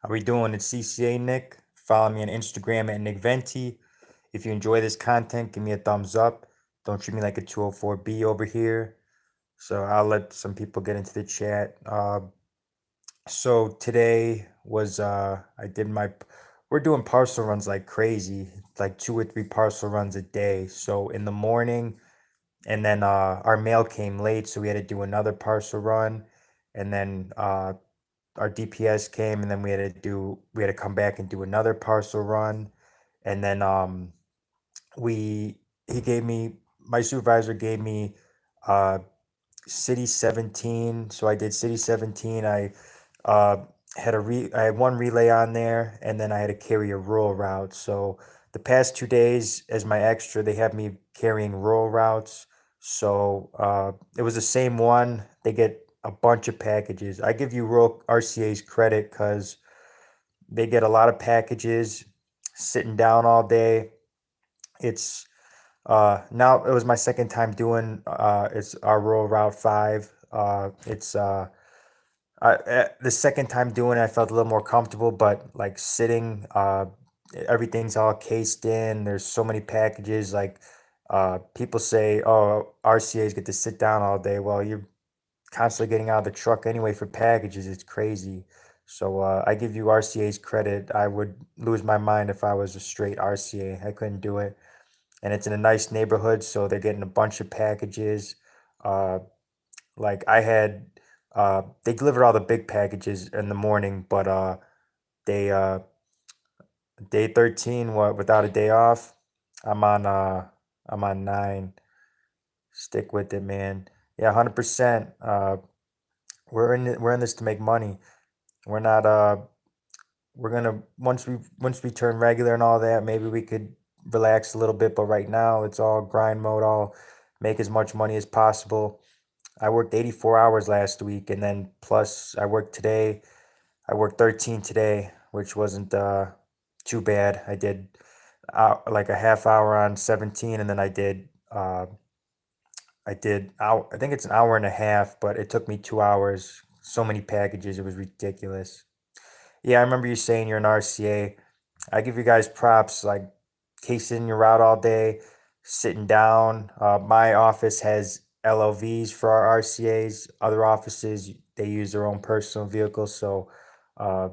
How we doing? It's CCA Nick. Follow me on Instagram at Nick Venti. If you enjoy this content, give me a thumbs up. Don't treat me like a 204B over here. So I'll let some people get into the chat. So today was I did my we're doing parcel runs like crazy, like two or three parcel runs a day. So in the morning, and then our mail came late, so we had to do another parcel run, and then our DPS came, and then we had to come back and do another parcel run, and then we he gave me my supervisor gave me uh city 17, so I did city 17. Uh I had one relay on there, and then I had to carry a rural route. So the past 2 days as my extra, they have me carrying rural routes. So it was the same one. They get a bunch of packages. I give you rural RCA's credit because they get a lot of packages sitting down all day. It's Now it was my second time doing it's our rural route 5. The second time doing it, I felt a little more comfortable, but like sitting, everything's all cased in. There's so many packages. Like people say, oh, RCA's get to sit down all day. Well, you're constantly getting out of the truck anyway for packages. It's crazy. So I give you RCA's credit. I would lose my mind if I was a straight RCA. I couldn't do it. And it's in a nice neighborhood, so they're getting a bunch of packages. Uh, like I had, they delivered all the big packages in the morning, but they day 13, what, without a day off. I'm on uh I'm on 9. Stick with it, man. Yeah, 100%. We're in this to make money. We're not we're gonna once we turn regular and all that, maybe we could relax a little bit, but right now it's all grind mode. I'll make as much money as possible. I worked 84 hours last week, and then plus I worked 13 today, which wasn't too bad. I did like a half hour on 17, and then I think it's an hour and a half, but it took me 2 hours. So many packages, it was ridiculous. Yeah, I remember you saying you're an RCA. I give you guys props, like casing your route all day, sitting down. My office has LLVs for our RCAs. Other offices, they use their own personal vehicles. So uh,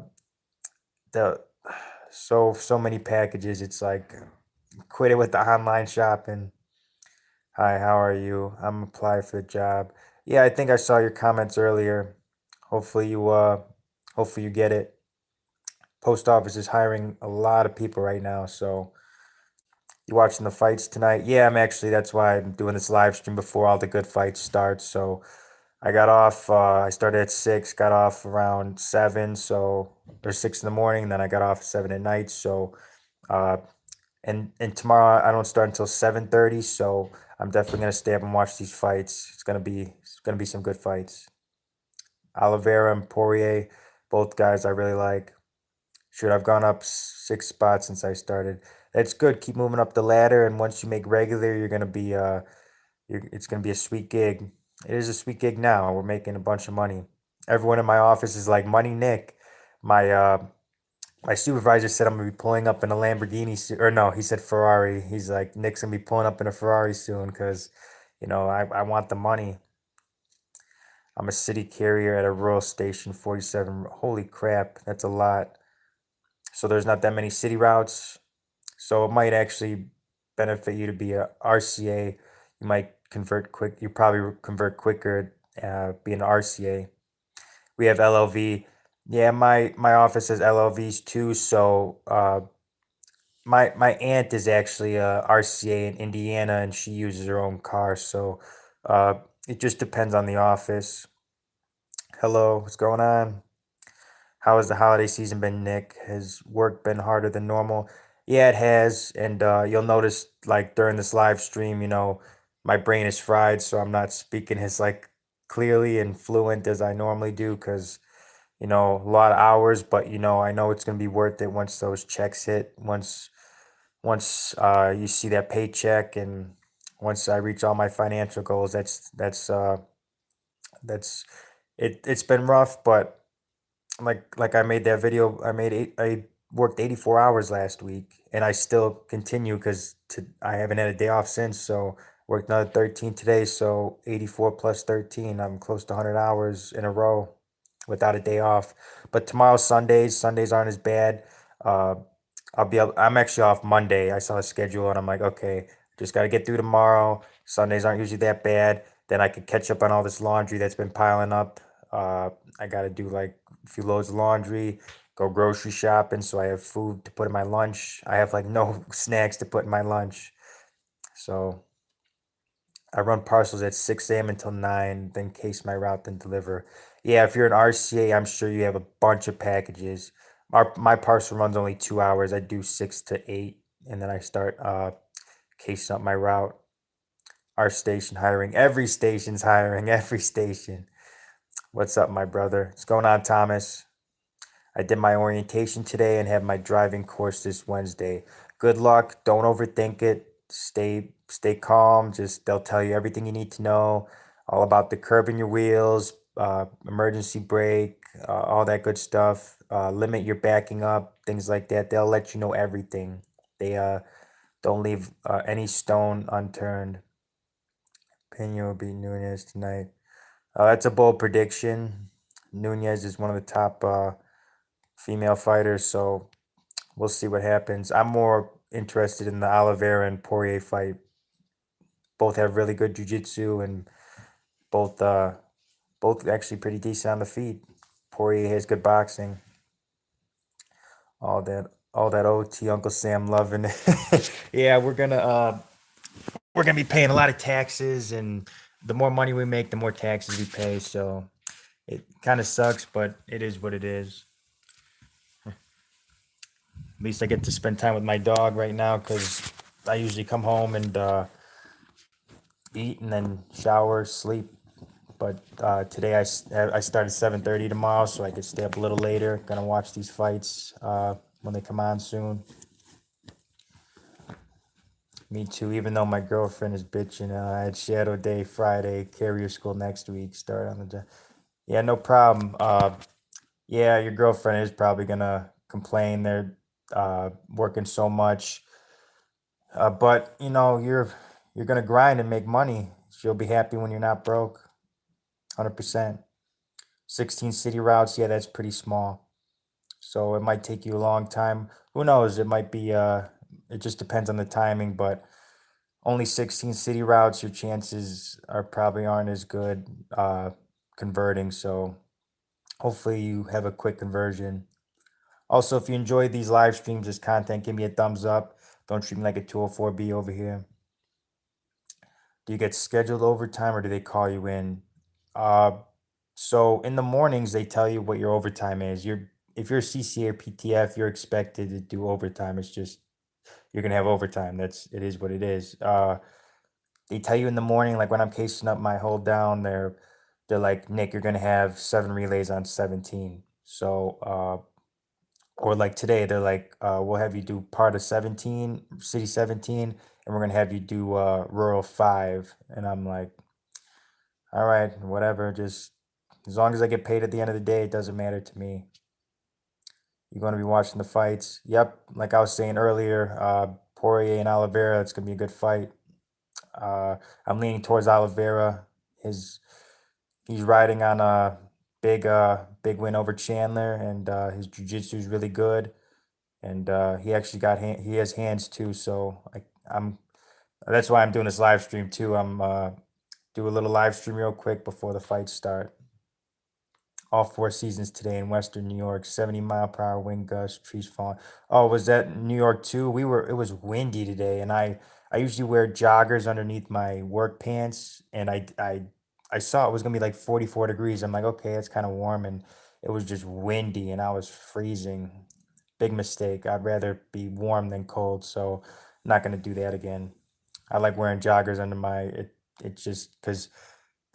the so many packages. It's like quit it with the online shopping. Hi, how are you? I'm applying for the job. Yeah, I think I saw your comments earlier. Hopefully hopefully you get it. Post office is hiring a lot of people right now, so you watching the fights tonight? Yeah, I'm actually. That's why I'm doing this live stream before all the good fights start. So I got off. I started at 6. Got off around 7. So or 6 in the morning. Then I got off at 7 at night. So uh, and tomorrow I don't start until 7:30. So I'm definitely gonna stay up and watch these fights. It's gonna be some good fights. Oliveira and Poirier, both guys I really like. Should I've gone up 6 spots since I started. That's good. Keep moving up the ladder, and once you make regular, it's gonna be a sweet gig. It is a sweet gig now. We're making a bunch of money. Everyone in my office is like, "Money, Nick." My my supervisor said I'm gonna be pulling up in a Lamborghini soon, or no, he said Ferrari. He's like, "Nick's gonna be pulling up in a Ferrari soon," because I want the money. I'm a city carrier at a rural station, 47. Holy crap, that's a lot. So there's not that many city routes. So it might actually benefit you to be a RCA. You might convert quick. You probably convert quicker being an RCA. We have LLV. Yeah, my office has LLVs too. So my aunt is actually a RCA in Indiana, and she uses her own car. So uh, it just depends on the office. Hello, what's going on? How has the holiday season been, Nick? Has work been harder than normal? Yeah, it has. And you'll notice, like, during this live stream, my brain is fried, so I'm not speaking as, like, clearly and fluent as I normally do because, a lot of hours, but, I know it's going to be worth it once those checks hit, once you see that paycheck, and once I reach all my financial goals. That's, it's been rough, but like I made that video. I worked 84 hours last week, and I still continue because I haven't had a day off since. So worked another 13 today. So 84 plus 13. I'm close to 100 hours in a row without a day off. But tomorrow's Sundays. Sundays aren't as bad. Uh, I'm actually off Monday. I saw the schedule and I'm like, okay, just got to get through tomorrow. Sundays aren't usually that bad. Then I could catch up on all this laundry that's been piling up. Uh, I got to do like a few loads of laundry, go grocery shopping so I have food to put in my lunch. I have like no snacks to put in my lunch. So I run parcels at 6 a.m. until 9, then case my route, then deliver. Yeah, if you're an RCA, I'm sure you have a bunch of packages. My parcel runs only 2 hours. I do 6 to 8, and then I start casing up my route. Our station hiring. Every station's hiring. Every station. What's up, my brother? What's going on, Thomas? I did my orientation today and have my driving course this Wednesday. Good luck. Don't overthink it. Stay calm. Just they'll tell you everything you need to know, all about the curb in your wheels, emergency brake, all that good stuff. Limit your backing up, things like that. They'll let you know everything. They don't leave any stone unturned. Pena will beat Nunez tonight. That's a bold prediction. Nunez is one of the top female fighters, so we'll see what happens. I'm more interested in the Oliveira and Poirier fight. Both have really good jiu-jitsu and both both actually pretty decent on the feet. Poirier has good boxing. All that OT Uncle Sam loving it. Yeah, we're gonna be paying a lot of taxes, and the more money we make, the more taxes we pay. So it kind of sucks, but it is what it is. At least I get to spend time with my dog right now because I usually come home and eat and then shower, sleep. But today I started 7:30 tomorrow, so I could stay up a little later. Gonna watch these fights when they come on soon. Me too. Even though my girlfriend is bitching, I had shadow day Friday, carrier school next week. Start on the yeah, no problem. Yeah, your girlfriend is probably gonna complain. They're working so much, but you're gonna grind and make money. She'll be happy when you're not broke. 100%. 16 city routes, yeah, that's pretty small. So it might take you a long time. Who knows? It just depends on the timing, but only 16 city routes, your chances are probably aren't as good converting. So hopefully you have a quick conversion. Also, if you enjoy these live streams, this content, give me a thumbs up. Don't treat me like a 204B over here. Do you get scheduled overtime or do they call you in? Uh, so in the mornings they tell you what your overtime is. If you're a CCA or PTF, you're expected to do overtime. It's just you're gonna have overtime. It is what it is. They tell you in the morning, like when I'm casing up my hold down, they're like, Nick, you're gonna have 7 relays on 17. So or like today, they're like, we'll have you do part of 17, city 17, and we're gonna have you do rural 5. And I'm like, all right, whatever, just as long as I get paid at the end of the day, it doesn't matter to me. You're going to be watching the fights. Yep, like I was saying earlier, Poirier and Oliveira, it's going to be a good fight. Uh, I'm leaning towards Oliveira. His He's riding on a big win over Chandler, and his jiu-jitsu is really good. And he actually he has hands too. So I'm that's why I'm doing this live stream too. I'm do a little live stream real quick before the fights start. All 4 seasons today in Western New York. 70-mile-per-hour wind gusts, trees falling. Oh, was that New York too? It was windy today, and I usually wear joggers underneath my work pants, and I saw it was gonna be like 44 degrees. I'm like, okay, it's kind of warm, and it was just windy, and I was freezing. Big mistake. I'd rather be warm than cold, so I'm not gonna do that again. I like wearing joggers under my it. It's just because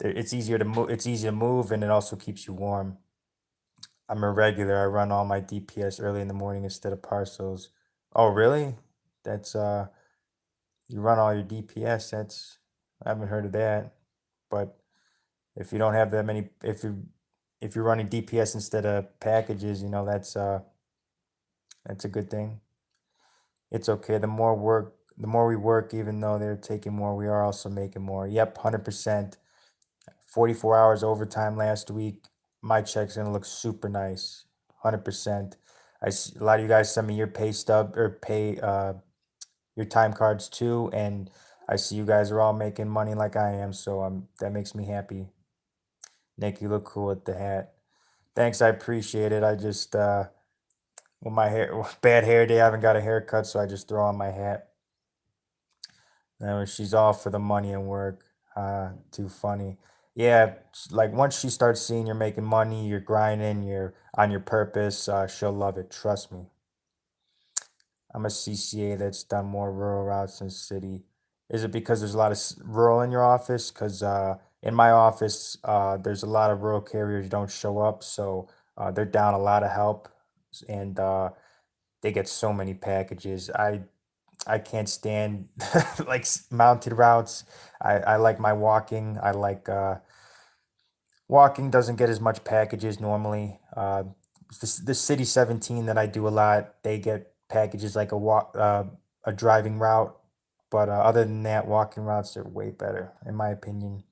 it's easier to move. It's easy to move, and it also keeps you warm. I'm a regular. I run all my DPS early in the morning instead of parcels. Oh, really? That's you run all your DPS. I haven't heard of that. But if you don't have that many, if you if you're running DPS instead of packages, that's a good thing. It's okay. The more we work, even though they're taking more, we are also making more. Yep, 100%. 44 hours overtime last week. My check's gonna look super nice. 100%. A lot of you guys send me your pay stub or pay your time cards too, and I see you guys are all making money like I am, so that makes me happy. Nick, you look cool with the hat. Thanks, I appreciate it. I just with my hair bad hair day, I haven't got a haircut, so I just throw on my hat. She's all for the money and work. Too funny. Yeah, like once she starts seeing you're making money, you're grinding, you're on your purpose, she'll love it. Trust me. I'm a CCA that's done more rural routes than city. Is it because there's a lot of rural in your office? Because in my office, there's a lot of rural carriers who don't show up, so they're down a lot of help, and they get so many packages. I can't stand like mounted routes. I like my walking. I like walking doesn't get as much packages normally. The city 17 that I do a lot, they get packages like a driving route. But other than that, walking routes are way better, in my opinion.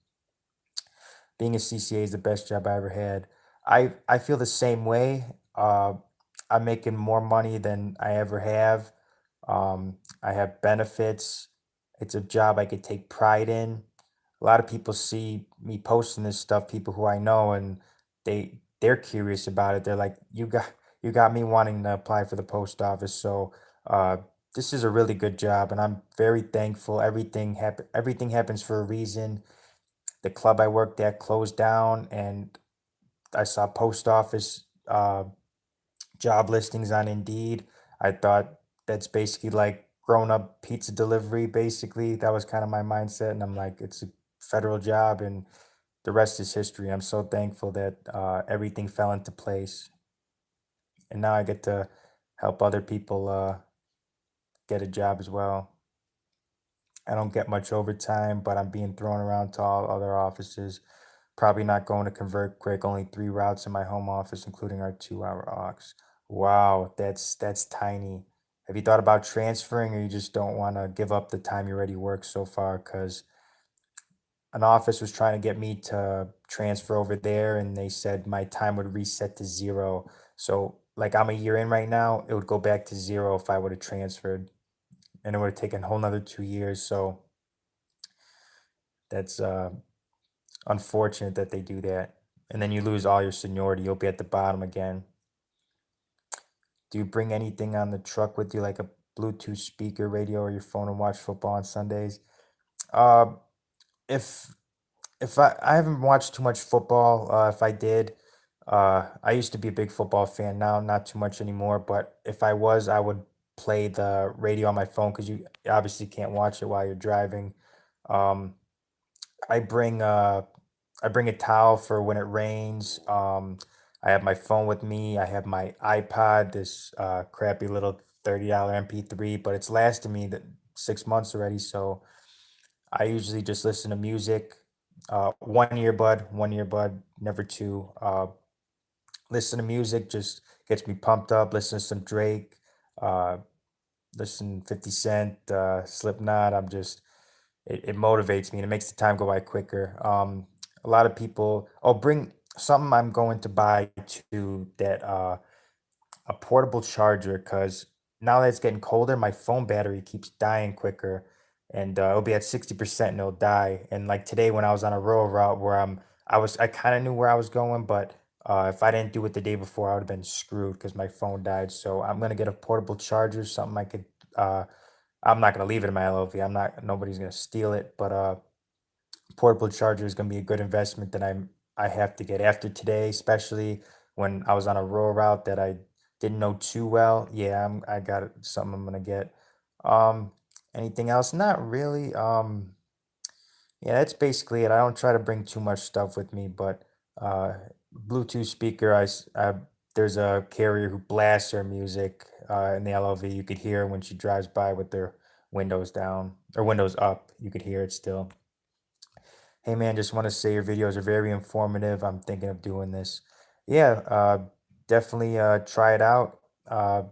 Being a CCA is the best job I ever had. I feel the same way. I'm making more money than I ever have. I have benefits. It's a job I could take pride in. A lot of people see me posting this stuff, people who I know, and they're curious about it. They're like, you got me wanting to apply for the post office." So uh, this is a really good job, and I'm very thankful. Everything happens for a reason. The club I worked at closed down, and I saw post office job listings on Indeed. I thought that's basically like grown up pizza delivery, basically. That was kind of my mindset. And I'm like, it's a federal job, and the rest is history. I'm so thankful that everything fell into place. And now I get to help other people get a job as well. I don't get much overtime, but I'm being thrown around to all other offices. Probably not going to convert quick. Only 3 routes in my home office, including our 2 hour aux. Wow, that's tiny. Have you thought about transferring, or you just don't want to give up the time you already worked so far? Because an office was trying to get me to transfer over there, and they said my time would reset to zero. So, like, I'm a year in right now, it would go back to zero if I would have transferred, and it would have taken a whole nother 2 years. So that's unfortunate that they do that. And then you lose all your seniority. You'll be at the bottom again. Do you bring anything on the truck with you, like a Bluetooth speaker, radio, or your phone, and watch football on Sundays? Uh, if I haven't watched too much football, if I did, I used to be a big football fan. Now, not too much anymore. But if I was, I would play the radio on my phone because you obviously can't watch it while you're driving. Um, I bring I bring a towel for when it rains. I have my phone with me. I have my iPod, this crappy little $30 MP3, but it's lasted me 6 months already. So I usually just listen to music. One earbud, never two. Listen to music just gets me pumped up. Listen to some Drake. Uh, Listen 50 Cent, Slipknot. It motivates me and it makes the time go by quicker. A lot of people, oh, bring something I'm going to buy to that a portable charger because now that it's getting colder, my phone battery keeps dying quicker, and it'll be at 60% and it'll die. And like today, when I was on a rural route where I kind of knew where I was going, but if I didn't do it the day before, I would have been screwed because my phone died. So I'm gonna get a portable charger, something I could. I'm not gonna leave it in my LOV. I'm not. Nobody's gonna steal it, but portable charger is going to be a good investment that I have to get after today, especially when I was on a rural route that I didn't know too well. Yeah, I got something I'm gonna get. Um, Anything else? Not really. Yeah, that's basically it. I don't try to bring too much stuff with me, but uh, Bluetooth speaker. There's a carrier who blasts her music in the LOV. You could hear when she drives by with their windows down or windows up. You could hear it still. Hey man, just want to say your videos are very informative. I'm thinking of doing this. Yeah, definitely try it out. Uh,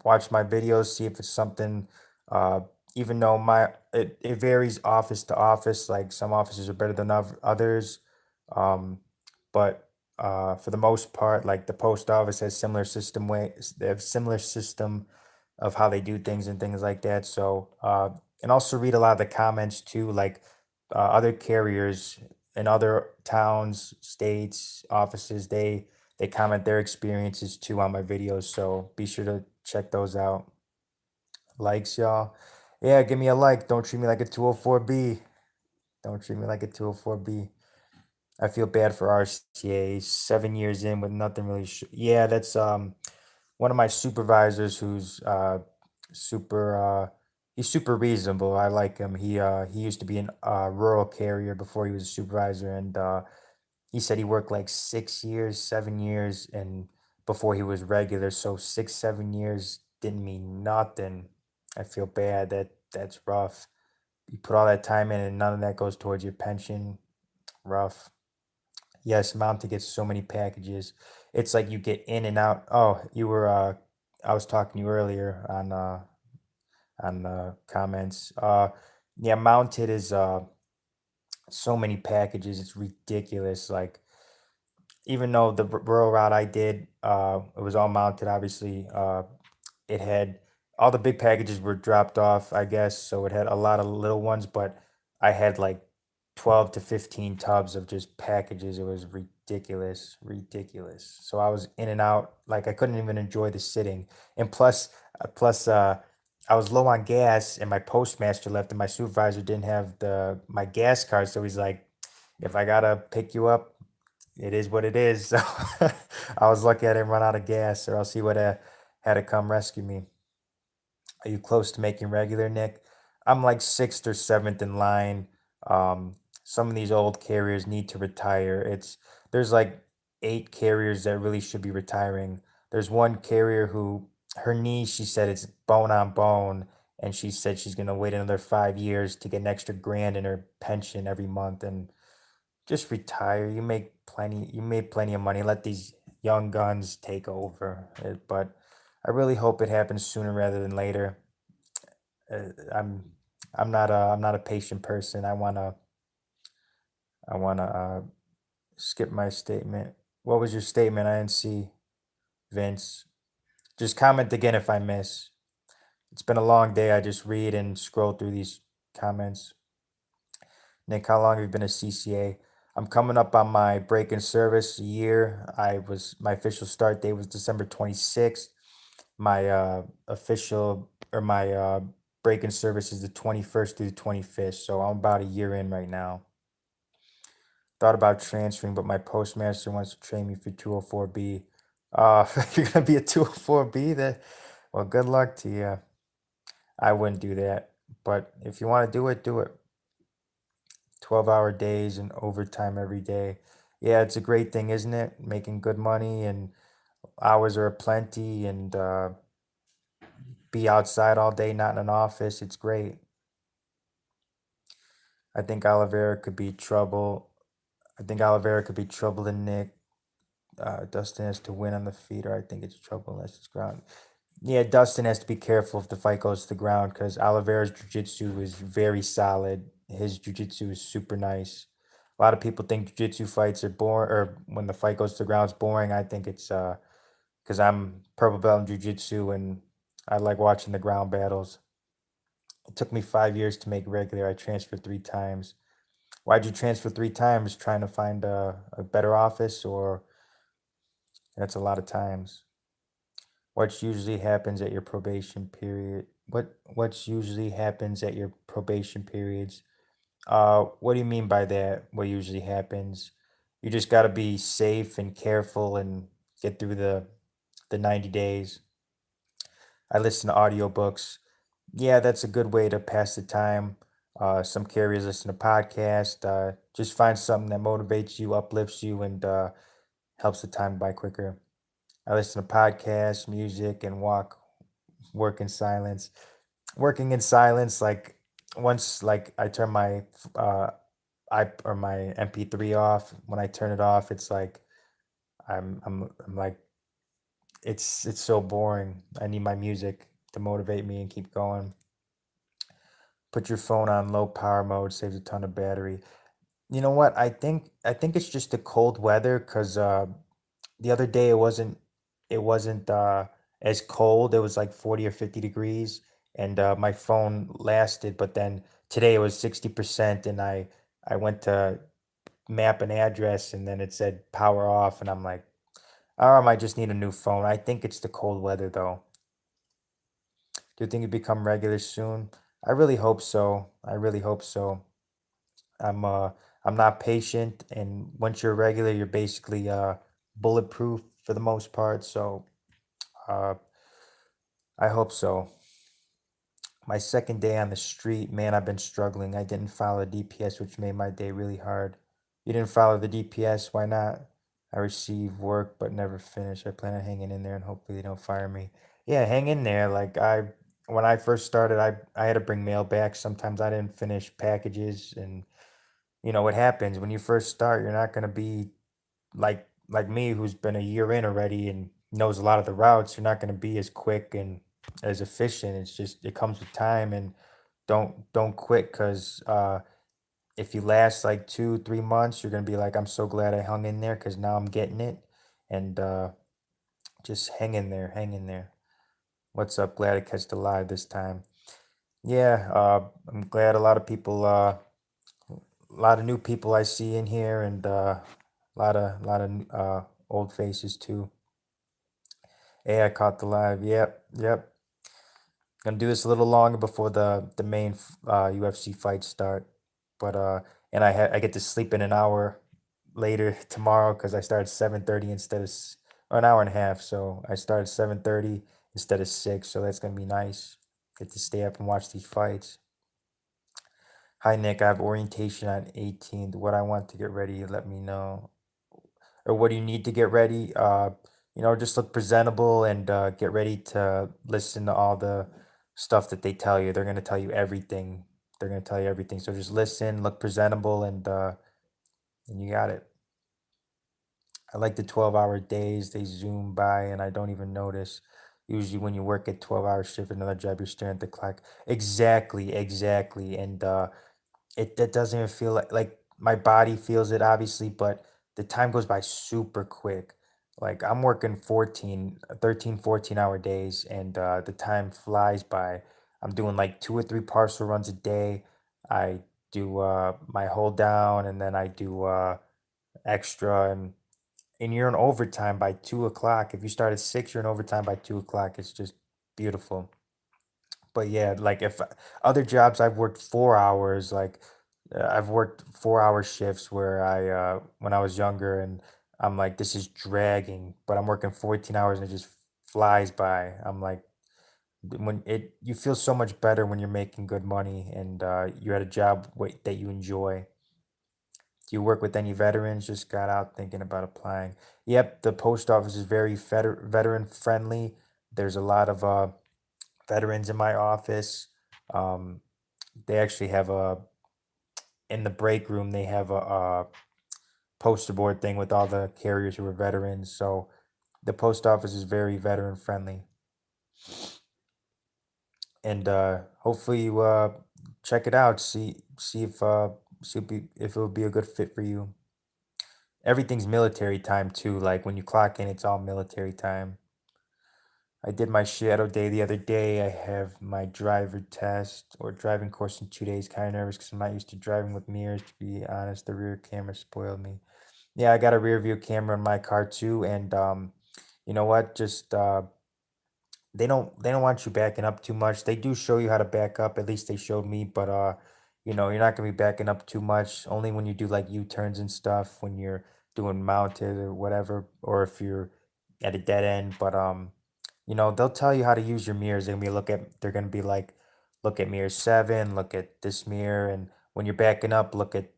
watch my videos, see if it's something. Uh, even though it varies office to office, like some offices are better than others, um, but for the most part, like the post office has similar system they have similar system of how they do things and things like that. So and also read a lot of the comments too, like other carriers in other towns, states, offices. They comment their experiences too on my videos, so be sure to check those out. Likes, y'all. Yeah, give me a like. Don't treat me like a 204B. Don't treat me like a 204B. I feel bad for RCA. 7 years in with nothing really. Yeah, that's one of my supervisors who's super. He's super reasonable. I like him. He used to be an rural carrier before he was a supervisor, and he said he worked like 6 years, 7 years, and before he was regular. So 6, 7 years didn't mean nothing. I feel bad. That's rough. You put all that time in, and none of that goes towards your pension. Rough. Yes, mom to get so many packages. It's like you get in and out. Oh, you were. I was talking to you earlier on comments. Yeah, mounted is so many packages. It's ridiculous. Like even though the rural route I did, it was all mounted, obviously. It had all the big packages were dropped off, I guess. So it had a lot of little ones, but I had like 12 to 15 tubs of just packages. It was ridiculous, ridiculous. So I was in and out, like I couldn't even enjoy the sitting. And plus, I was low on gas, and my postmaster left, and my supervisor didn't have the my gas card. So he's like, if I gotta pick you up, it is what it is. So I was lucky I didn't run out of gas, or else he would have had to come rescue me. Are you close to making regular, Nick? I'm like sixth or seventh in line. Some of these old carriers need to retire. There's like 8 carriers that really should be retiring. There's one carrier who her knee, she said it's bone on bone, and she said she's gonna wait another 5 years to get an extra grand in her pension every month, and just retire. You make plenty. You made plenty of money. Let these young guns take over. But I really hope it happens sooner rather than later. Uh, I'm I'm not a patient person. I wanna skip my statement. What was your statement? I didn't see, Vince. Just comment again if I miss. It's been a long day. I just read and scroll through these comments. Nick, how long have you been a CCA? I'm coming up on my break in service year. My official start date was December 26th. My official or my break in service is the 21st through the 25th. So I'm about a year in right now. Thought about transferring, but my postmaster wants to train me for 204B. You're gonna be a 204B? Well, good luck to you. I wouldn't do that. But if you want to do it, do it. 12-hour days and overtime every day. Yeah, it's a great thing, isn't it? Making good money and hours are plenty, and be outside all day, not in an office. It's great. I think Oliveira could be trouble. I think Oliveira could be trouble to Nick. Dustin has to win on the feet, or I think it's trouble unless it's ground. Yeah, Dustin has to be careful if the fight goes to the ground because Oliveira's jiu-jitsu is very solid. His jiu-jitsu is super nice. A lot of people think jiu-jitsu fights are boring, or when the fight goes to the ground, it's boring. I think it's because I'm purple belt in jiu-jitsu and I like watching the ground battles. It took me 5 years to make regular. I transferred 3 times. Why'd you transfer 3 times? Trying to find a better office, or that's a lot of times. What usually happens at your probation period? What's usually happens at your probation periods? What do you mean by that? What usually happens? You just got to be safe and careful and get through the 90 days. I listen to audiobooks. Yeah, that's a good way to pass the time. Some carriers listen to podcasts. Just find something that motivates you, uplifts you, and helps the time by quicker. I listen to podcasts, music, and work in silence. Working in silence, like once, like I turn my uh, I or my MP3 off. When I turn it off, it's like I'm like it's so boring. I need my music to motivate me and keep going. Put your phone on low power mode, saves a ton of battery. You know what? I think it's just the cold weather because the other day it wasn't as cold. It was like 40 or 50 degrees, and my phone lasted. But then today it was 60%, and I went to map an address, and then it said power off, and I'm like, oh, I might just need a new phone. I think it's the cold weather though. Do you think it become regular soon? I really hope so. I really hope so. I'm uh I'm not patient, and once you're regular, you're basically bulletproof for the most part. So uh I hope so. My second day on the street, man, I've been struggling. I didn't follow the DPS, which made my day really hard. You didn't follow the DPS, why not? I receive work but never finish. I plan on hanging in there and hopefully they don't fire me. Yeah, hang in there. Like I when I first started, I had to bring mail back. Sometimes I didn't finish packages, and you know what happens when you first start, you're not gonna be like me who's been a year in already and knows a lot of the routes. You're not gonna be as quick and as efficient. It's just it comes with time, and don't quit because if you last like 2 3 months, you're gonna be like, I'm so glad I hung in there because now I'm getting it. And just hang in there, hang in there. What's up? Glad I catch the live this time. Yeah, I'm glad a lot of people a lot of new people I see in here, and a lot of old faces too. Hey, I caught the live. Yep, yep. Gonna do this a little longer before the main UFC fights start. But and I get to sleep in an hour later tomorrow because I started 7:30 instead of or an hour and a half. So I started 7:30 instead of 6. So that's gonna be nice. Get to stay up and watch these fights. Hi Nick, I have orientation on 18th. What I want to get ready, let me know. Or what do you need to get ready? Just look presentable and get ready to listen to all the stuff that they tell you. They're gonna tell you everything. They're gonna tell you everything. So just listen, look presentable, and you got it. I like the 12-hour days. They zoom by and I don't even notice. Usually when you work at 12-hour shift, another job, you're staring at the clock. Exactly, exactly. And it that doesn't even feel like my body feels it obviously, but the time goes by super quick. Like I'm working 14 hour days, and the time flies by. I'm doing like 2 or 3 parcel runs a day. I do my hold down, and then I do extra, and you're in overtime by 2 o'clock. If you start at 6, you're in overtime by 2 o'clock. It's just beautiful. But yeah, like if other jobs I've worked 4 hours, like I've worked 4 hour shifts where when I was younger, and I'm like, this is dragging, but I'm working 14 hours and it just flies by. I'm like, you feel so much better when you're making good money and you're at a job that you enjoy. Do you work with any veterans? Just got out thinking about applying. Yep, the post office is very veteran friendly. There's a lot of veterans in my office. Um, they actually have in the break room, they have a poster board thing with all the carriers who are veterans. So the post office is very veteran friendly. And hopefully you check it out. See if it would be a good fit for you. Everything's military time too. Like when you clock in, it's all military time. I did my shadow day the other day. I have my driver test or driving course in 2 days. Kind of nervous because I'm not used to driving with mirrors. To be honest, the rear camera spoiled me. Yeah, I got a rear view camera in my car too, and you know what? Just they don't want you backing up too much. They do show you how to back up. At least they showed me, but you're not gonna be backing up too much. Only when you do like U-turns and stuff, when you're doing mounted or whatever, or if you're at a dead end. But they'll tell you how to use your mirrors. They're gonna be like, look at mirror 7, look at this mirror, and when you're backing up, look at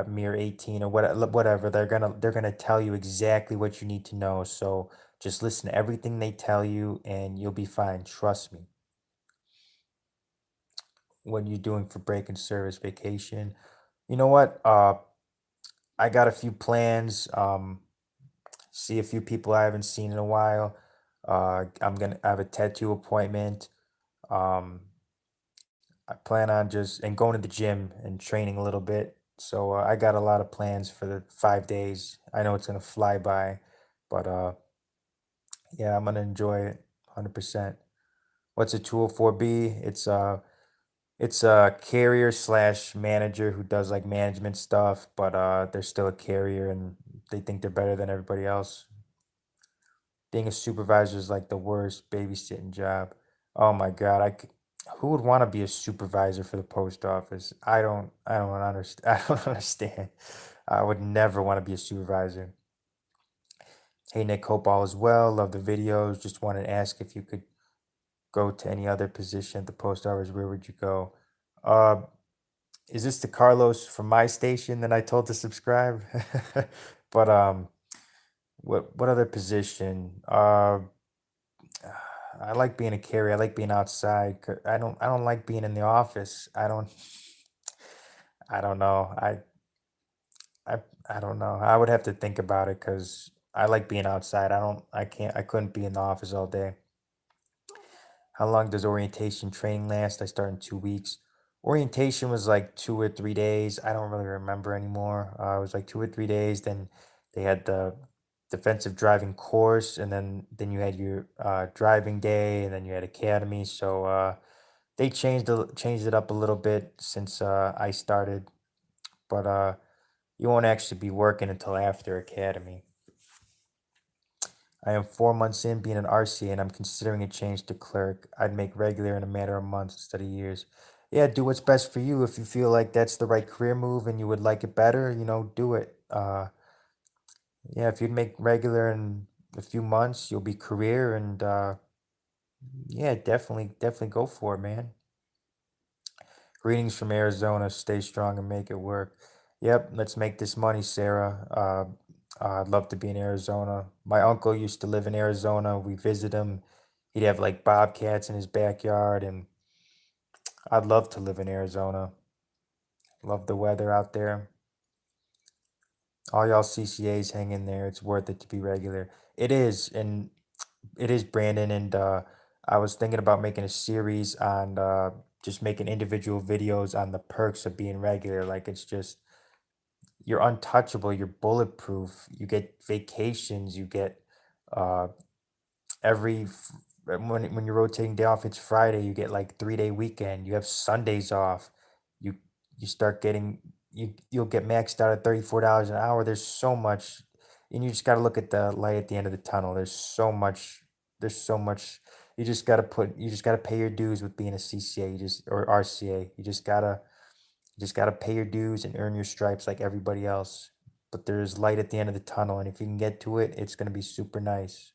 mirror 18 or whatever. They're gonna tell you exactly what you need to know. So just listen to everything they tell you, and you'll be fine. Trust me. What you doing for break and service vacation? You know what? I got a few plans. see a few people I haven't seen in a while. I'm gonna I have a tattoo appointment. Um, I plan on just and going to the gym and training a little bit. So I got a lot of plans for the 5 days. I know it's gonna fly by, but yeah, I'm gonna enjoy it 100%. What's a 204B? It's a carrier slash manager who does like management stuff, but they're still a carrier and they think they're better than everybody else. Being a supervisor is like the worst babysitting job. Oh my God, who would want to be a supervisor for the post office? I don't understand. I don't understand. I would never want to be a supervisor. Hey Nick, hope all is well. Love the videos. Just wanted to ask if you could go to any other position at the post office. Where would you go? Uh, is this the Carlos from my station that I told to subscribe? But what other position? I like being a carrier. I like being outside. I don't like being in the office. I don't know. I I don't know. I would have to think about it because I like being outside. I couldn't be in the office all day. How long does orientation training last? I start in 2 weeks. Orientation was like 2 or 3 days. I don't really remember anymore. It was like 2 or 3 days. Then they had the defensive driving course, and then you had your driving day, and then you had academy. So they changed it up a little bit since I started, but you won't actually be working until after academy. I am 4 months in being an RCA and I'm considering a change to clerk. I'd make regular in a matter of months instead of years. Yeah, do what's best for you. If you feel like that's the right career move and you would like it better, do it. Yeah, if you'd make regular in a few months, you'll be career and yeah, definitely go for it, man. Greetings from Arizona. Stay strong and make it work. Yep, let's make this money, Sarah. I'd love to be in Arizona. My uncle used to live in Arizona. We visit him. He'd have like bobcats in his backyard, and I'd love to live in Arizona. Love the weather out there. All y'all CCAs hang in there. It's worth it to be regular. It is, and it is, Brandon. And I was thinking about making a series on just making individual videos on the perks of being regular. Like it's just you're untouchable, you're bulletproof, you get vacations, you get uh when you're rotating day off, it's Friday, you get like 3 day weekend, you have Sundays off, you you start getting you'll get maxed out at $34 an hour. There's so much, and you just got to look at the light at the end of the tunnel. There's so much you just got to pay your dues with being a CCA, or RCA. You just gotta pay your dues and earn your stripes like everybody else. But there's light at the end of the tunnel, and if you can get to it, it's gonna be super nice.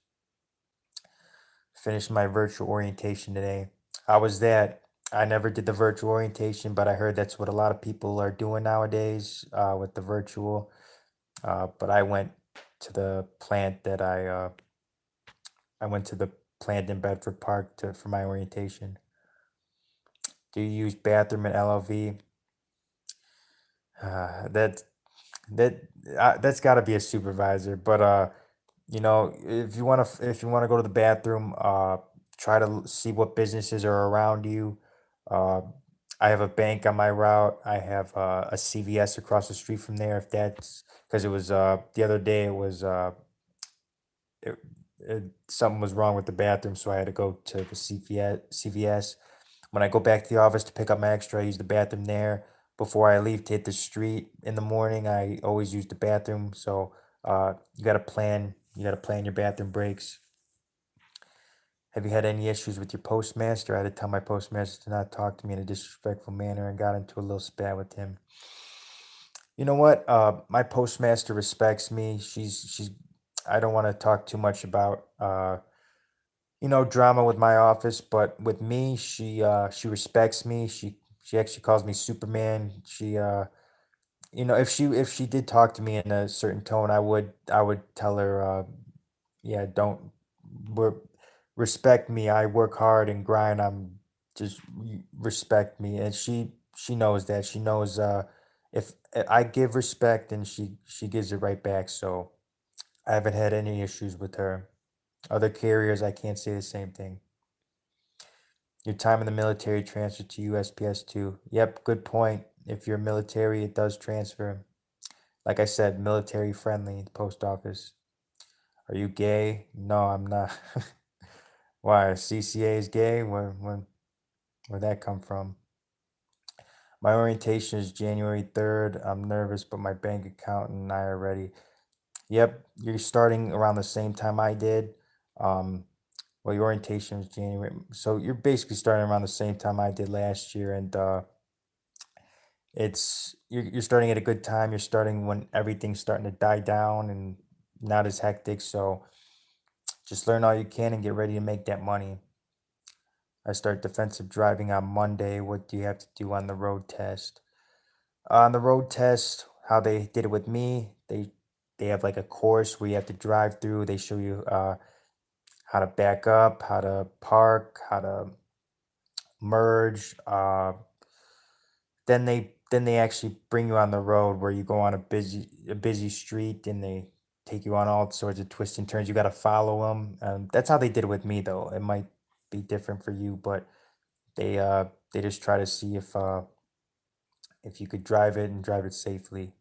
Finished my virtual orientation today. How was that? I never did the virtual orientation, but I heard that's what a lot of people are doing nowadays with the virtual. But I went to the plant in Bedford Park for my orientation. Do you use bathroom in LLV? Uh, that that that's got to be a supervisor, but if you want to go to the bathroom, try to see what businesses are around you. uh I have a bank on my route. I have a CVS across the street from there. If that's because it was the other day, it was it, something was wrong with the bathroom, so I had to go to the CVS. When I go back to the office to pick up my extra, I use the bathroom there. Before I leave to hit the street in the morning, I always use the bathroom. So you got to plan. You got to plan your bathroom breaks. Have you had any issues with your postmaster? I had to tell my postmaster to not talk to me in a disrespectful manner and got into a little spat with him. You know what? My postmaster respects me. She's. I don't want to talk too much about drama with my office, but with me, she respects me. She actually calls me Superman. If she did talk to me in a certain tone, I would tell her, yeah, don't re- respect me. I work hard and grind. Respect me, and she knows that. She knows if I give respect, and she gives it right back. So I haven't had any issues with her. Other carriers, I can't say the same thing. Your time in the military transferred to USPS too. Yep, good point. If you're military, it does transfer. Like I said, military friendly, the post office. Are you gay? No, I'm not. Why? CCA is gay? Where'd that come from? My orientation is January 3rd. I'm nervous, but my bank account and I are ready. Yep, you're starting around the same time I did. Um, well, your orientation was January, so you're basically starting around the same time I did last year, and you're starting at a good time. You're starting when everything's starting to die down and not as hectic. So just learn all you can and get ready to make that money. I start defensive driving on Monday. What do you have to do on the road test? On the road test, how they did it with me, they have like a course where you have to drive through. They show you how to back up, how to park, how to merge. Then they actually bring you on the road where you go on a busy street and they take you on all sorts of twists and turns. You got to follow them. That's how they did it with me though. It might be different for you, but they just try to see if you could drive it and drive it safely.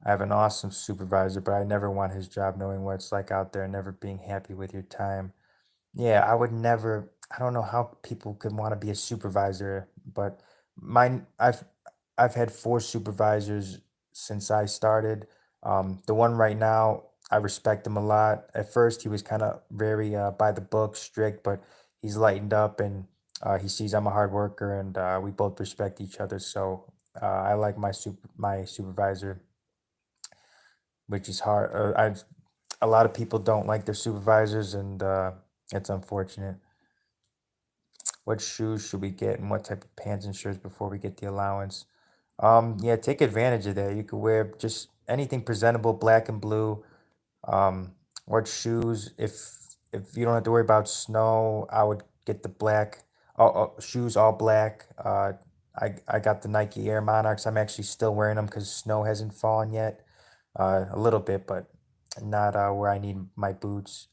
I have an awesome supervisor, but I never want his job knowing what it's like out there, never being happy with your time. Yeah, I would never. I don't know how people could want to be a supervisor, but mine. I've had four supervisors since I started. The one right now, I respect him a lot. At first, he was kind of very by the book, strict, but he's lightened up and he sees I'm a hard worker, and we both respect each other. So I like my supervisor, which is hard. I've A lot of people don't like their supervisors, and it's unfortunate. What shoes should we get, and what type of pants and shirts before we get the allowance? Yeah, take advantage of that. You could wear just anything presentable, black and blue. Um, what shoes? If you don't have to worry about snow, I would get the black. Shoes all black. I got the Nike Air Monarchs. I'm actually still wearing them because snow hasn't fallen yet. A little bit, but not where I need my boots.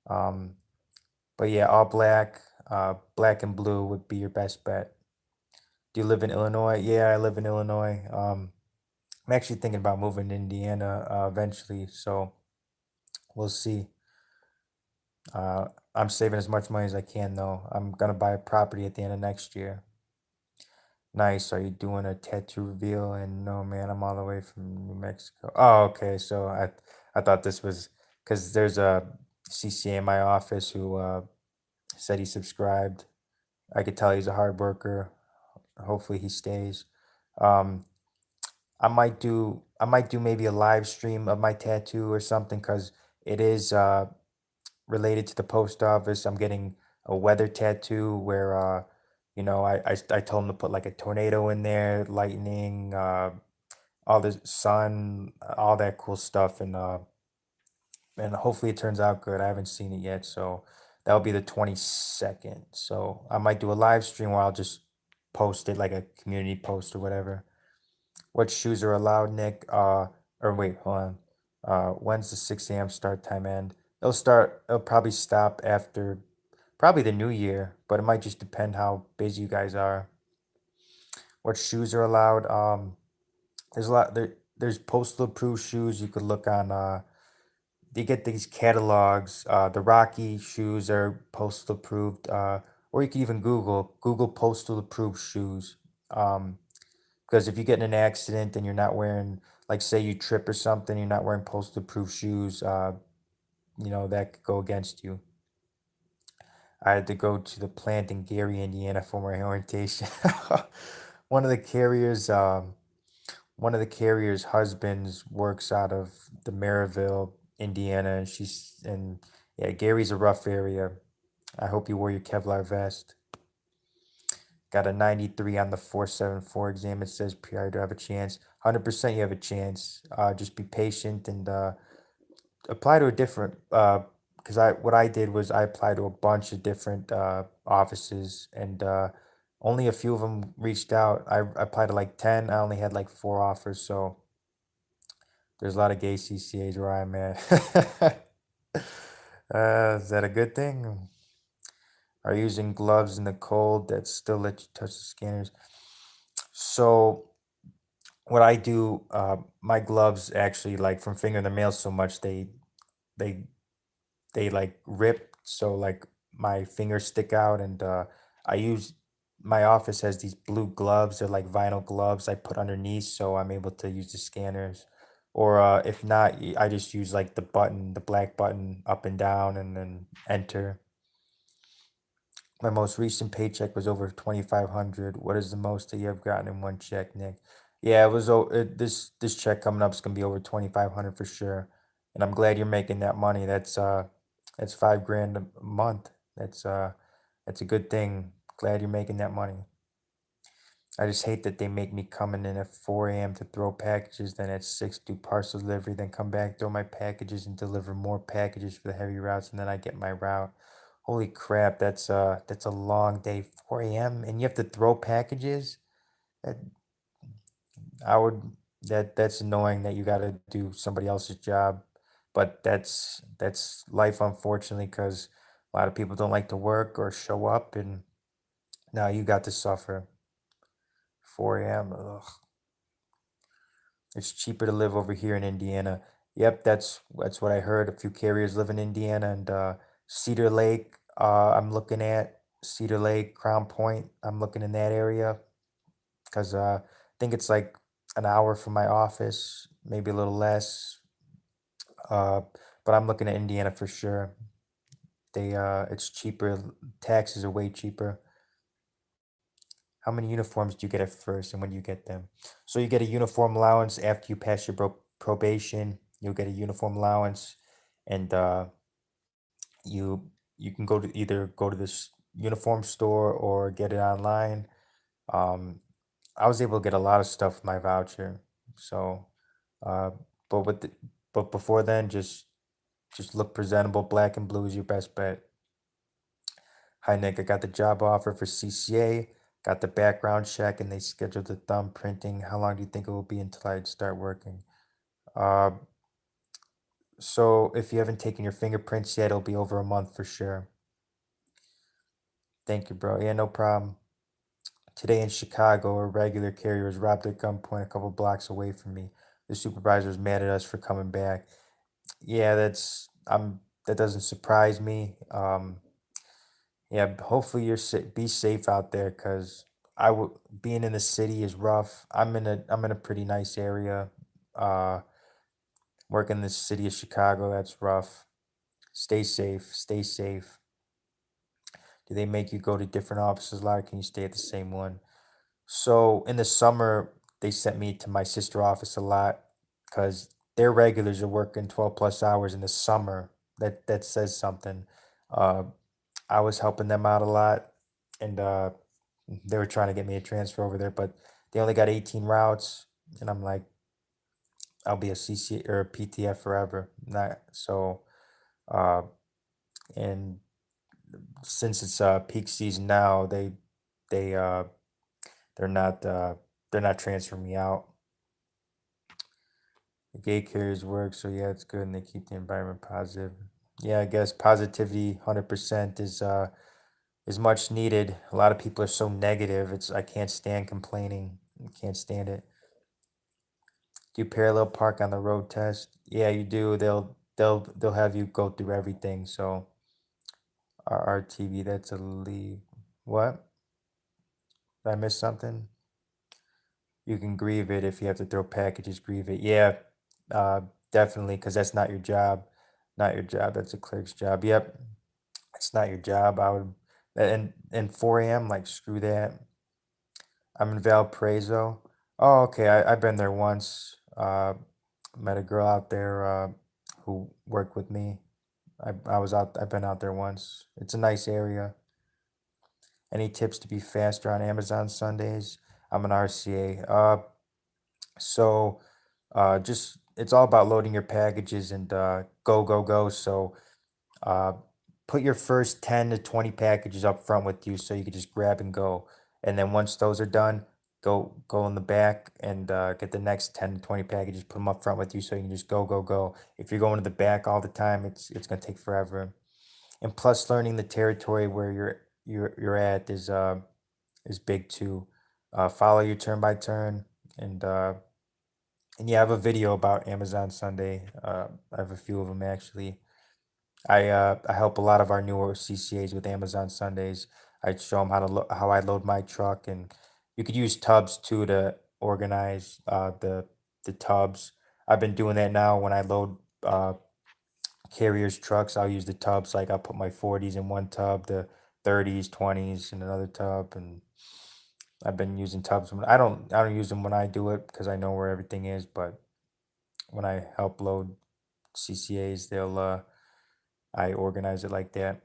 Um, but yeah, all black. Black and blue would be your best bet. Do you live in Illinois? Yeah, I live in Illinois. I'm actually thinking about moving to Indiana eventually, so we'll see. I'm saving as much money as I can, though. I'm gonna buy a property at the end of next year. Nice. Are you doing a tattoo reveal? And no, man, I'm all the way from New Mexico. Oh, okay. So I thought this was because there's a CCA in my office who said he subscribed. I could tell he's a hard worker. Hopefully he stays. Um, I might do maybe a live stream of my tattoo or something because it is related to the post office. I'm getting a weather tattoo where I told him to put like a tornado in there, lightning, all the sun, all that cool stuff, and hopefully it turns out good. I haven't seen it yet, so that'll be the 22nd. So I might do a live stream where I'll just post it like a community post or whatever. What shoes are allowed, Nick? Or wait, hold on. When's the 6 a.m. start time end? It'll probably stop after probably the new year, but it might just depend how busy you guys are. What shoes are allowed? There's a lot there's postal approved shoes you could look on they get these catalogs. The Rocky shoes are postal approved. Or you can even Google postal approved shoes. Um, because if you get in an accident and you're not wearing, like, say you trip or something, you're not wearing postal approved shoes, that could go against you. I had to go to the plant in Gary, Indiana for my orientation. One of the carriers, one of the carrier's husbands works out of the Maryville, Indiana, and yeah, Gary's a rough area. I hope you wore your Kevlar vest. Got a 93 on the 474 exam. It says PR to have a chance. 100% you have a chance. Just be patient and apply to a different. Because what I did was I applied to a bunch of different offices, and only a few of them reached out. I applied to like 10. I only had like four offers, so There's a lot of gay CCAs where I'm at. Is that a good thing? Are you using gloves in the cold that still let you touch the scanners? So what I do, my gloves actually like from finger in the mail so much they they like rip, so like my fingers stick out, and I use my office has these blue gloves. They're like vinyl gloves I put underneath, so I'm able to use the scanners. Or if not, I just use like the black button up and down, and then enter. My most recent paycheck was over 2,500. What is the most that you have gotten in one check, Nick? Yeah, it was this check coming up is gonna be over 2,500 for sure. And I'm glad you're making that money. That's 5 grand a month. That's a good thing. Glad you're making that money. I just hate that they make me coming in at 4 a.m. to throw packages, then at 6 do parcel delivery, then come back, throw my packages and deliver more packages for the heavy routes, and then I get my route. Holy crap, that's a long day, 4 a.m. and you have to throw packages? That I would that's annoying that you gotta do somebody else's job. But that's life unfortunately, because a lot of people don't like to work or show up, and now you got to suffer. 4 a.m. Ugh. It's cheaper to live over here in Indiana. Yep, that's what I heard. A few carriers live in Indiana, and Cedar Lake. I'm looking at Cedar Lake, Crown Point. I'm looking in that area because I think it's like an hour from my office, maybe a little less. Uh, but I'm looking at Indiana for sure. It's cheaper. Taxes are way cheaper. How many uniforms do you get at first, and when do you get them? So you get a uniform allowance after you pass your probation. You'll get a uniform allowance, and you you can go to this uniform store or get it online. Um, I was able to get a lot of stuff with my voucher. So, uh, but with the, but before then, just look presentable. Black and blue is your best bet. Hi, Nick. I got the job offer for CCA, got the background check, and they scheduled the thumb printing. How long do you think it will be until I start working? Uh, so if you haven't taken your fingerprints yet, it'll be over a month for sure. Thank you, bro. Yeah, no problem. Today in Chicago, a regular carrier was robbed at gunpoint a couple blocks away from me. The supervisor was mad at us for coming back. Yeah, that doesn't surprise me. Yeah, hopefully be safe out there, because I would being in the city is rough. I'm in a pretty nice area. Uh, Working in the city of Chicago, that's rough. Stay safe. Stay safe. Do they make you go to different offices a lot, or can you stay at the same one? So in the summer, they sent me to my sister office a lot because their regulars are working 12 plus hours in the summer. That says something. Uh, I was helping them out a lot, and they were trying to get me a transfer over there, but they only got 18 routes, and I'm like, I'll be a CC or a PTF forever. Not so. Uh, and since it's peak season now, they they're not uh, they're not transferring me out. The gay carriers work, so yeah, it's good, and they keep the environment positive. Yeah, I guess positivity, 100% is much needed. A lot of people are so negative. I can't stand complaining. I can't stand it. Do you parallel park on the road test? Yeah, you do. They'll have you go through everything. So RTV, that's a leave. What? Did I miss something? You can grieve it if you have to throw packages. Grieve it. Yeah, uh, definitely, because that's not your job. Not your job. That's a clerk's job. Yep, it's not your job. I would, and 4 a.m. Like screw that. I'm in Valparaiso. Oh, okay. I've been there once. Met a girl out there who worked with me. I was out. I've been out there once. It's a nice area. Any tips to be faster on Amazon Sundays? I'm an RCA. So just it's all about loading your packages and go go go. So uh, put your first 10 to 20 packages up front with you, so you can just grab and go. And then once those are done, go in the back and get the next 10 to 20 packages, put them up front with you so you can just go. If you're going to the back all the time, it's gonna take forever. And plus, learning the territory where you're at is big too. Follow your turn by turn, and and yeah, I have a video about Amazon Sunday. I have a few of them actually. I help a lot of our newer CCAs with Amazon Sundays. I show them how I load my truck, and you could use tubs too to organize the tubs. I've been doing that now when I load carriers trucks. I'll use the tubs, like I'll put my 40s in one tub, the 30s, 20s in another tub, and I've been using tubs. I don't use them when I do it because I know where everything is, but when I help load CCAs, they'll I organize it like that.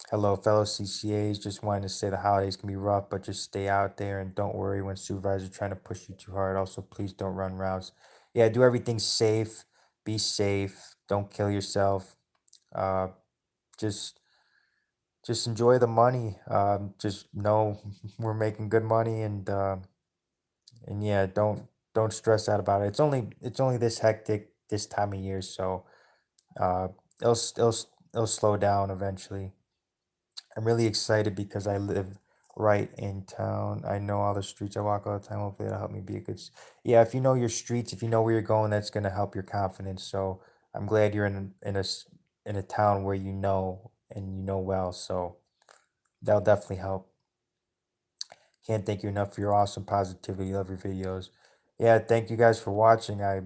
Hello, fellow CCAs. Just wanted to say the holidays can be rough, but just stay out there and don't worry when supervisors are trying to push you too hard. Also, please don't run routes. Yeah, do everything safe. Be safe. Don't kill yourself. Uh, just just enjoy the money. Just know we're making good money, and yeah, don't stress out about it. It's only this hectic this time of year, so uh, it'll slow down eventually. I'm really excited because I live right in town. I know all the streets. I walk all the time. Hopefully, that'll help me be a good. Yeah, if you know your streets, if you know where you're going, that's gonna help your confidence. So I'm glad you're in a town where you know and you know well. So that'll definitely help. Can't thank you enough for your awesome positivity. Love your videos. Yeah, thank you guys for watching. I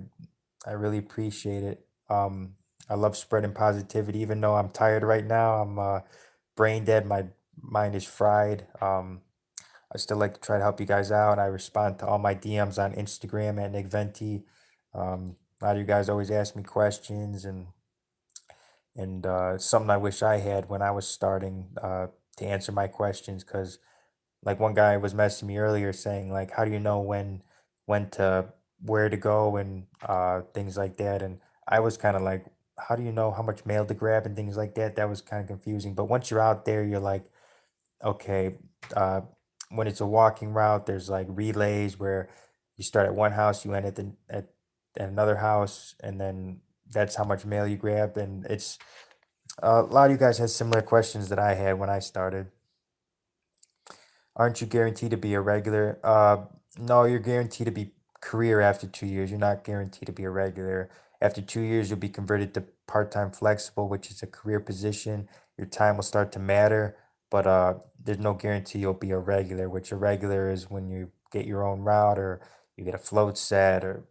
really appreciate it. I love spreading positivity, even though I'm tired right now. I'm brain dead. My mind is fried. I still like to try to help you guys out. I respond to all my DMs on Instagram at Nick Venti. A lot of you guys always ask me questions, and it's something I wish I had when I was starting to answer my questions. Because like one guy was messaging me earlier saying like, how do you know when to where to go and things like that? And I was kind of like, how do you know how much mail to grab and things like that? That was kind of confusing. But once you're out there, you're like, okay, uh, when it's a walking route, there's like relays where you start at one house, you end at another house, and then that's how much mail you grab. And it's a lot of you guys had similar questions that I had when I started. Aren't you guaranteed to be a regular? No, you're guaranteed to be career after 2 years. You're not guaranteed to be a regular. After 2 years, you'll be converted to part-time flexible, which is a career position. Your time will start to matter, but there's no guarantee you'll be a regular, which a regular is when you get your own route or you get a float set or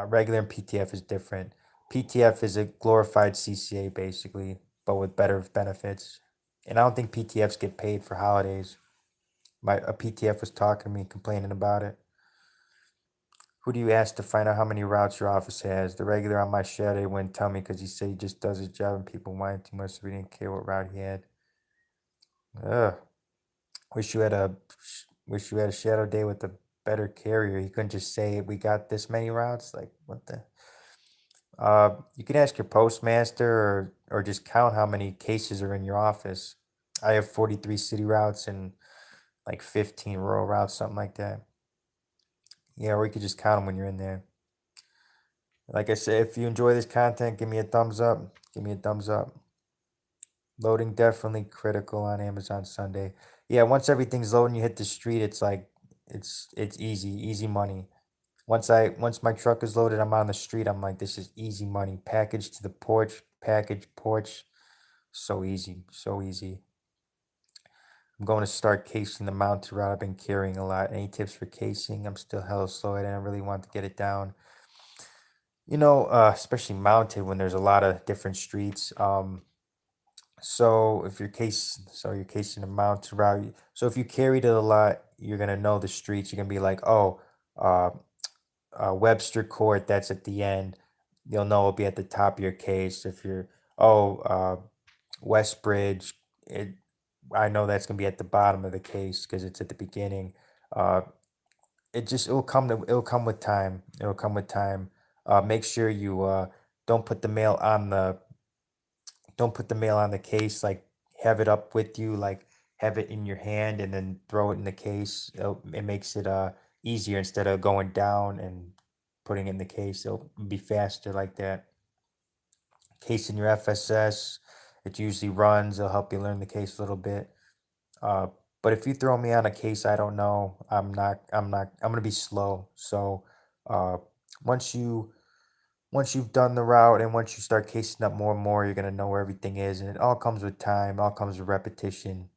regular and PTF is different. PTF is a glorified CCA basically, but with better benefits. And I don't think PTFs get paid for holidays. My a PTF was talking to me, complaining about it. Who do you ask to find out how many routes your office has? The regular on my shadow wouldn't tell me because he said he just does his job and people whine too much, so we didn't care what route he had. Ugh. Wish you had a wish you had a shadow day with a better carrier. He couldn't just say we got this many routes. Like what the? You can ask your postmaster or just count how many cases are in your office. I have 43 city routes and like 15 rural routes, something like that. Yeah, or you could just count them when you're in there. Like I said, if you enjoy this content, give me a thumbs up. Give me a thumbs up. Loading definitely critical on Amazon Sunday. Yeah, once everything's loading, you hit the street, it's like it's easy money. Once my truck is loaded, I'm on the street. I'm like, this is easy money. Package to the porch, package porch. So easy, so easy. I'm going to start casing the mounted route. I've been carrying a lot. Any tips for casing? I'm still hella slow at it. I really want to get it down. Especially mounted when there's a lot of different streets. So you're casing a mounted route. So if you carried it a lot, you're gonna know the streets. You're gonna be like, oh, uh, Webster Court, that's at the end. You'll know it'll be at the top of your case. If you're, oh, Westbridge, I know that's gonna be at the bottom of the case because it's at the beginning. Uh, it'll come with time. It'll come with time. Make sure you don't put the mail on the don't put the mail on the case. Like have it up with you. Like have it in your hand and then throw it in the case. It makes it easier instead of going down and putting it in the case. It'll be faster like that. Case in your FSS, it usually runs. It'll help you learn the case a little bit. Uh, but if you throw me on a case I don't know, I'm gonna be slow. So uh, once you've done the route and once you start casing up more and more, you're gonna know where everything is, and it all comes with time, all comes with repetition.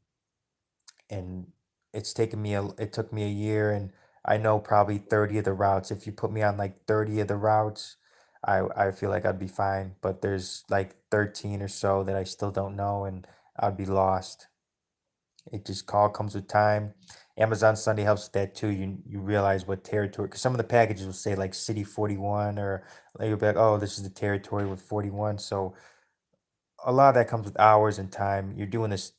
And it took me a year, and I know probably 30 of the routes. If you put me on like 30 of the routes, I feel like I'd be fine. But there's like 13 or so that I still don't know, and I'd be lost. It just all comes with time. Amazon Sunday helps with that too. You realize what territory, because some of the packages will say like City 41, or like you'll be like, oh, this is the territory with 41. So a lot of that comes with hours and time. You're doing this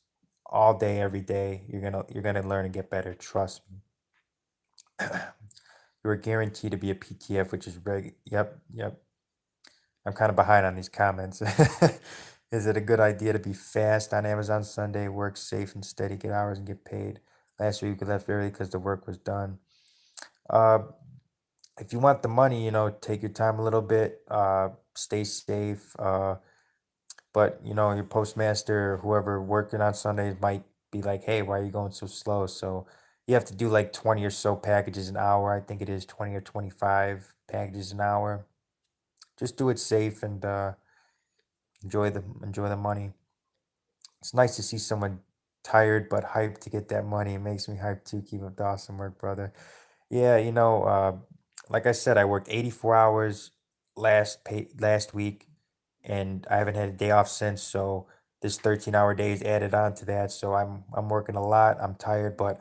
all day, every day. You're gonna learn and get better. Trust me. You're guaranteed to be a PTF, which is very, yep, yep. I'm kind of behind on these comments. Is it a good idea to be fast on Amazon Sunday, work safe and steady, get hours and get paid? Last week we left early because the work was done. Uh, if you want the money, take your time a little bit, stay safe. But your postmaster or whoever working on Sundays might be like, "Hey, why are you going so slow?" So you have to do like 20 or so packages an hour. I think it is 20 or 25 packages an hour. Just do it safe and enjoy the money. It's nice to see someone tired but hyped to get that money. It makes me hyped too. Keep up the awesome work, brother. Yeah, like I said, I worked 84 hours last week, and I haven't had a day off since. So this 13-hour day is added on to that. So I'm working a lot. I'm tired, but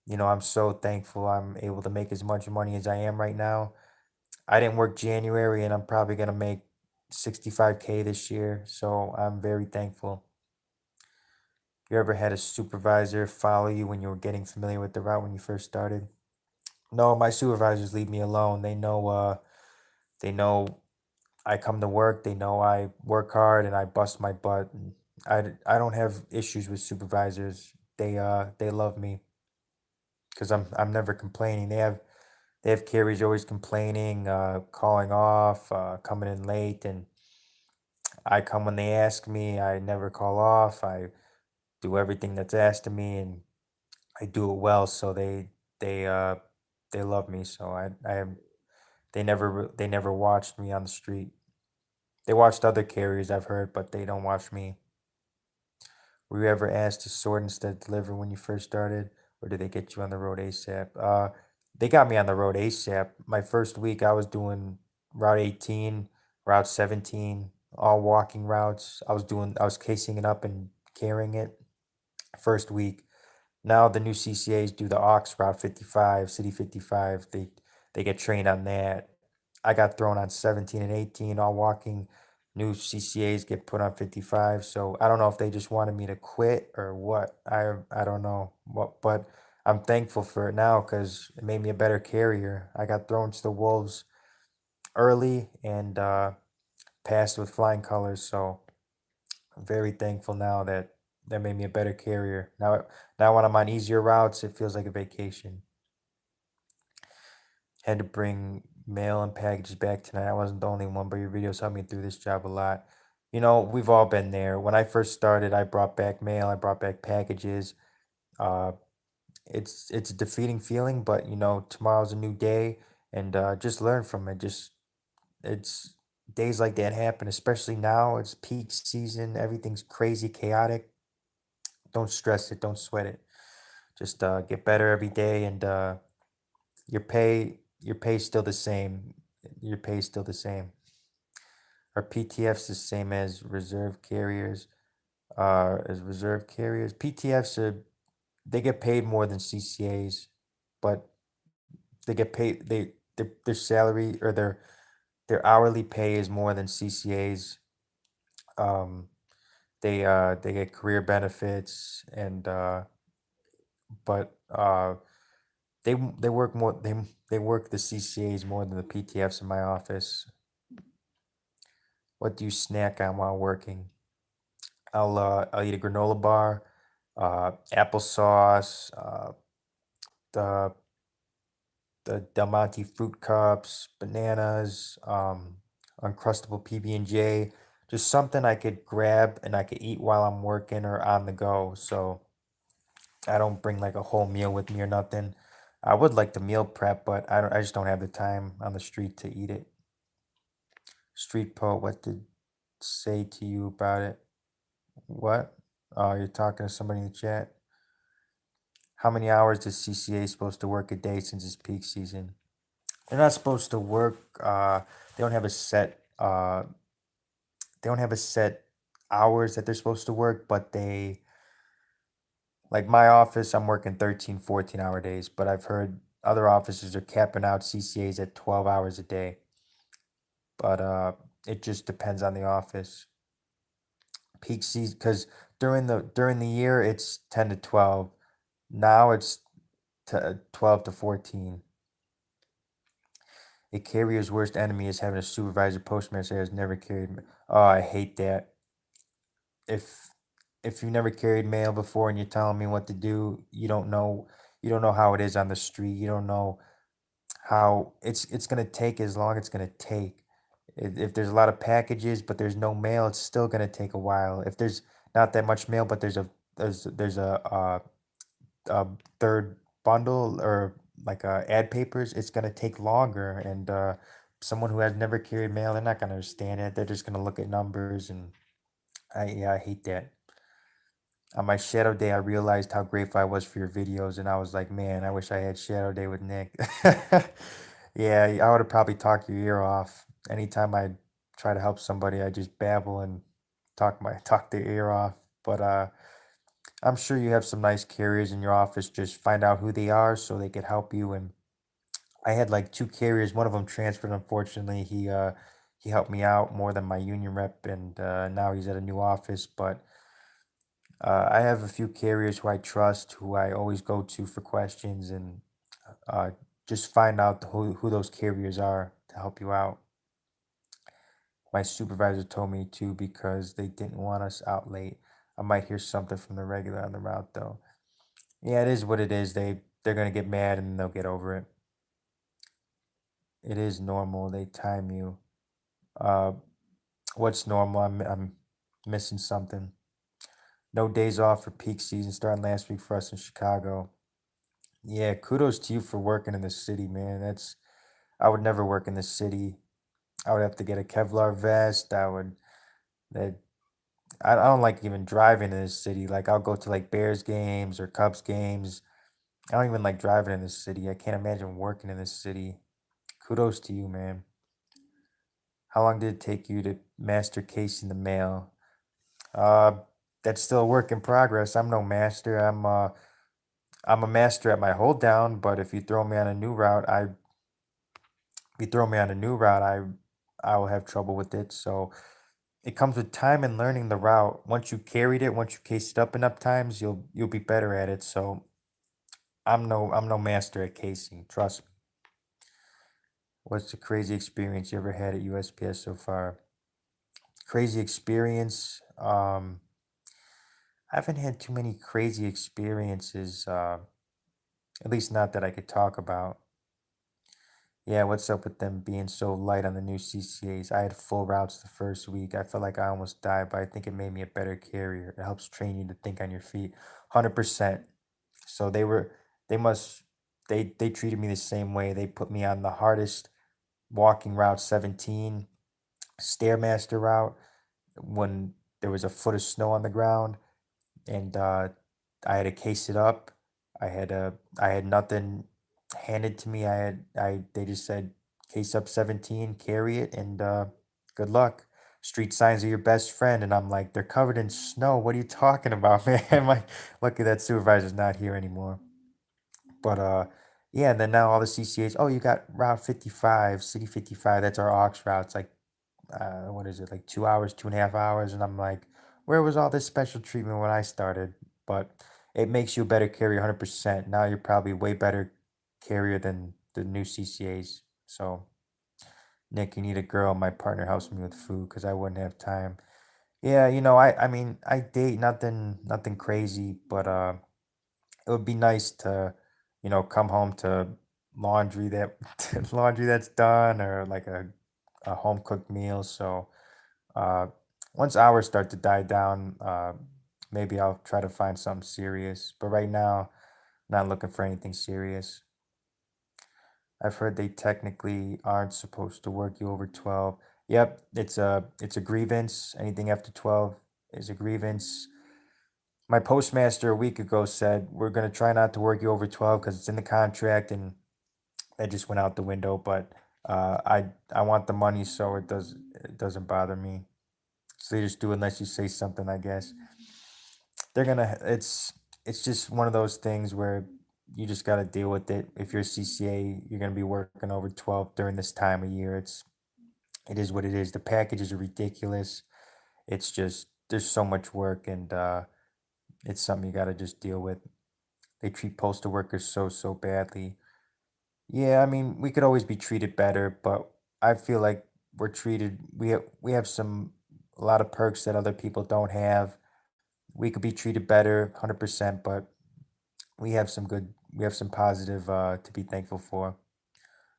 I'm so thankful I'm able to make as much money as I am right now. I didn't work January, and I'm probably gonna make 65K this year. So I'm very thankful. You ever had a supervisor follow you when you were getting familiar with the route when you first started? No, my supervisors leave me alone. They know I come to work. They know I work hard and I bust my butt. And I don't have issues with supervisors. They love me because I'm never complaining. They have carriers always complaining, calling off, coming in late, and I come when they ask me. I never call off. I do everything that's asked of me, and I do it well. So they uh they love me. So they never watched me on the street. They watched other carriers, I've heard, but they don't watch me. Were you ever asked to sort instead of deliver when you first started, or did they get you on the road ASAP? They got me on the road ASAP. My first week, I was doing Route 18, Route 17, all walking routes. I was casing it up and carrying it. First week. Now the new CCAs do the aux Route 55, City 55. They get trained on that. I got thrown on 17 and 18, all walking. New CCAs get put on 55. So I don't know if they just wanted me to quit or what. I don't know what, but I'm thankful for it now because it made me a better carrier. I got thrown to the wolves early and passed with flying colors. So I'm very thankful now that made me a better carrier. Now when I'm on easier routes, it feels like a vacation. Had to bring mail and packages back tonight. I wasn't the only one, but your videos helped me through this job a lot. We've all been there. When I first started, I brought back mail, I brought back packages. Uh, it's a defeating feeling, but tomorrow's a new day, and just learn from it. Just it's days like that happen, especially now. It's peak season. Everything's crazy, chaotic. Don't stress it. Don't sweat it. Just get better every day, and your pay's still the same. Your pay's still the same. Are PTFs the same as reserve carriers? PTFs they get paid more than CCAs, but they get paid their salary or their hourly pay is more than CCAs. Um, they get career benefits and but they work more they work the CCAs more than the PTFs in my office. What do you snack on while working? I'll eat a granola bar. applesauce, the Del Monte fruit cups, bananas, Uncrustable PB&J, just something I could grab and I could eat while I'm working or on the go. So I don't bring like a whole meal with me or nothing. I would like to meal prep, but I just don't have the time on the street to eat it. Street Poet, what did say to you about it? What? Oh, you're talking to somebody in the chat. How many hours does CCA supposed to work a day since it's peak season? They're not supposed to work. They don't have a set. They don't have a set hours that they're supposed to work, but they like my office. I'm working 13, 14 hour days, but I've heard other offices are capping out CCAs at 12 hours a day. But it just depends on the office. Peak season, because during the year it's 10 to 12. Now it's 12 to 14. A carrier's worst enemy is having a supervisor postmaster has never carried. Oh, I hate that. If if you've never carried mail before and you're telling me what to do, you don't know how it is on the street. You don't know how it's gonna take as long it's gonna take. If there's a lot of packages but there's no mail, it's still gonna take a while. If there's not that much mail but there's a third bundle or like ad papers, it's gonna take longer. And someone who has never carried mail, they're not gonna understand it. They're just gonna look at numbers, and I hate that. On my shadow day, I realized how grateful I was for your videos, and I was like, man, I wish I had shadow day with Nick. Yeah, I would have probably talked your ear off. Anytime I try to help somebody, I just babble and talk their ear off. But I'm sure you have some nice carriers in your office. Just find out who they are so they could help you. And I had like two carriers. One of them transferred, unfortunately. He helped me out more than my union rep, and now he's at a new office. But I have a few carriers who I trust, who I always go to for questions, and uh, just find out who those carriers are to help you out. My supervisor told me to because they didn't want us out late. I might hear something from the regular on the route though. Yeah, it is what it is. They're gonna get mad and they'll get over it. It is normal. They time you. Uh, what's normal? I'm missing something. No days off for peak season starting last week for us in Chicago. Yeah, kudos to you for working in the city, man. I would never work in the city. I would have to get a Kevlar vest. That I don't like even driving in the city. Like I'll go to like Bears games or Cubs games. I don't even like driving in the city. I can't imagine working in the city. Kudos to you, man. How long did it take you to master case in the mail? Uh, that's still a work in progress. I'm no master. I'm a master at my hold down, but if you throw me on a new route, I will have trouble with it. So it comes with time and learning the route. Once you cased it up enough times, you'll be better at it. So I'm no master at casing. Trust me. What's the crazy experience you ever had at USPS so far? Crazy experience. I haven't had too many crazy experiences. At least not that I could talk about. Yeah, what's up with them being so light on the new CCAs? I had full routes the first week. I felt like I almost died, but I think it made me a better carrier. It helps train you to think on your feet. 100%. So they must, they treated me the same way. They put me on the hardest walking route 17, Stairmaster route, when there was a foot of snow on the ground, and I had to case it up. I had nothing handed to me. They just said case up 17, carry it, and good luck. Street signs are your best friend, and I'm like, they're covered in snow. What are you talking about, man? My lucky that supervisor's not here anymore. But yeah, and then now all the CCAs. Oh, you got Route 55, City 55. That's our aux route. It's like what is it, like 2 hours, 2.5 hours? And I'm like, where was all this special treatment when I started? But it makes you a better carrier 100%. Now you're probably way better carrier than the new CCAs. So, Nick, you need a girl. My partner helps me with food because I wouldn't have time. Yeah, I mean, I date nothing crazy, but it would be nice to, come home to laundry that laundry that's done, or like a home cooked meal. So, uh once hours start to die down, maybe I'll try to find something serious. But right now, not looking for anything serious. I've heard they technically aren't supposed to work you over 12. Yep, it's a grievance. Anything after 12 is a grievance. My postmaster a week ago said we're going to try not to work you over 12 because it's in the contract, and that just went out the window. But I want the money, so it doesn't bother me. So they just do it unless you say something, I guess. They're gonna it's just one of those things where you just got to deal with it. If you're a CCA, you're going to be working over 12 during this time of year. It is what it is. The packages are ridiculous. It's just there's so much work, and it's something you got to just deal with. They treat postal workers so badly. Yeah, I mean, we could always be treated better, but I feel like we have a lot of perks that other people don't have. We could be treated better, 100%, but we have some positive to be thankful for.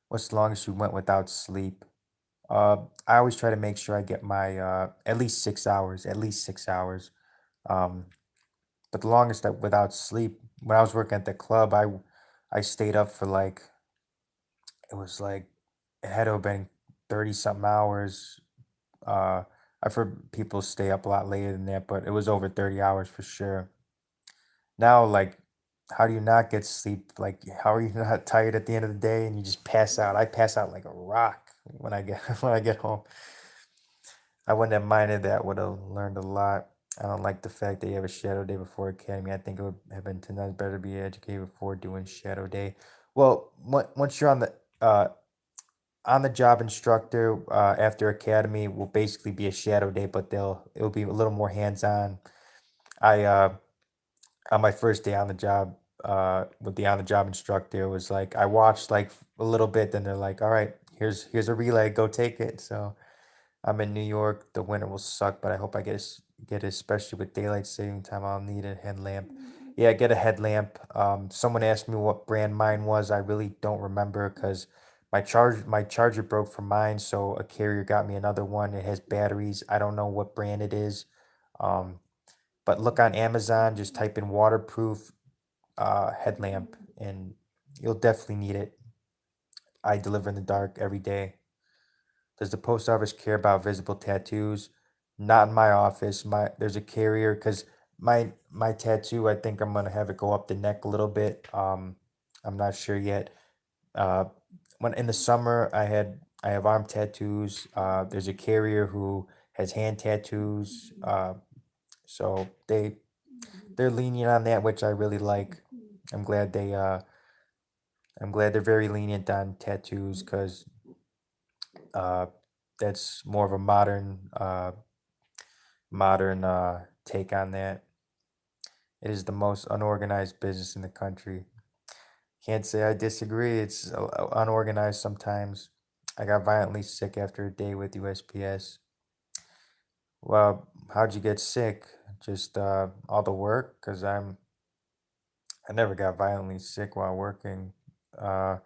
What's the longest you went without sleep? I always try to make sure I get my at least 6 hours, at least 6 hours. Um, but the longest without sleep, when I was working at the club, I stayed up for like it was like it had to have been 30 something hours. Uh, I've heard people stay up a lot later than that, but it was over 30 hours for sure. Now, like, how do you not get sleep? Like, how are you not tired at the end of the day and you just pass out? I pass out like a rock when I get when I get home. I wouldn't have minded that. Would have learned a lot. I don't like the fact that you have a shadow day before academy. I think it would have been 10 times better to be educated before doing shadow day. Well, once you're on the job instructor, after academy will basically be a shadow day, but it'll be a little more hands on. I On my first day on the job, with the on the job instructor, it was like I watched like a little bit, then they're like, "All right, here's a relay, go take it." So I'm in New York. The winter will suck, but I hope I get it, especially with daylight saving time. I'll need a headlamp. Yeah, get a headlamp. Someone asked me what brand mine was. I really don't remember because my charger broke from mine, so a carrier got me another one. It has batteries. I don't know what brand it is. Um, but look on Amazon. Just type in waterproof headlamp, and you'll definitely need it. I deliver in the dark every day. Does the post office care about visible tattoos? Not in my office. There's a carrier because my tattoo. I think I'm gonna have it go up the neck a little bit. I'm not sure yet. Uh, when in the summer, I have arm tattoos. There's a carrier who has hand tattoos. So they're lenient on that, which I really like. I'm glad I'm glad they're very lenient on tattoos because uh, that's more of a modern take on that. It is the most unorganized business in the country. Can't say I disagree. It's unorganized sometimes. I got violently sick after a day with USPS. Well, how'd you get sick? Just all the work? Cause I never got violently sick while working. Uh,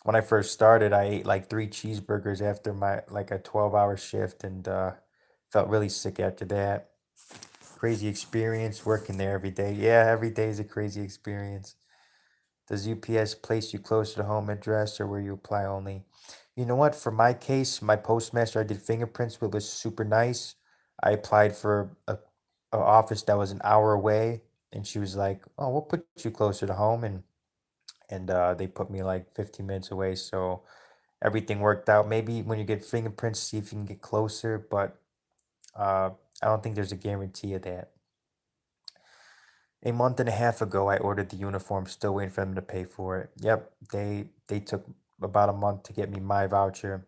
when I first started, I ate like 3 cheeseburgers after my like a 12-hour shift, and felt really sick after that. Crazy experience working there every day. Yeah, every day is a crazy experience. Does UPS place you closer to home address or where you apply only? You know what? For my case, my postmaster, I did fingerprints, which was super nice. I applied for a office that was an hour away, and she was like, "Oh, we'll put you closer to home," and they put me like 15 minutes away, so everything worked out. Maybe when you get fingerprints, see if you can get closer, but uh, I don't think there's a guarantee of that. A month and a half ago, I ordered the uniform, still waiting for them to pay for it. Yep, they took about a month to get me my voucher.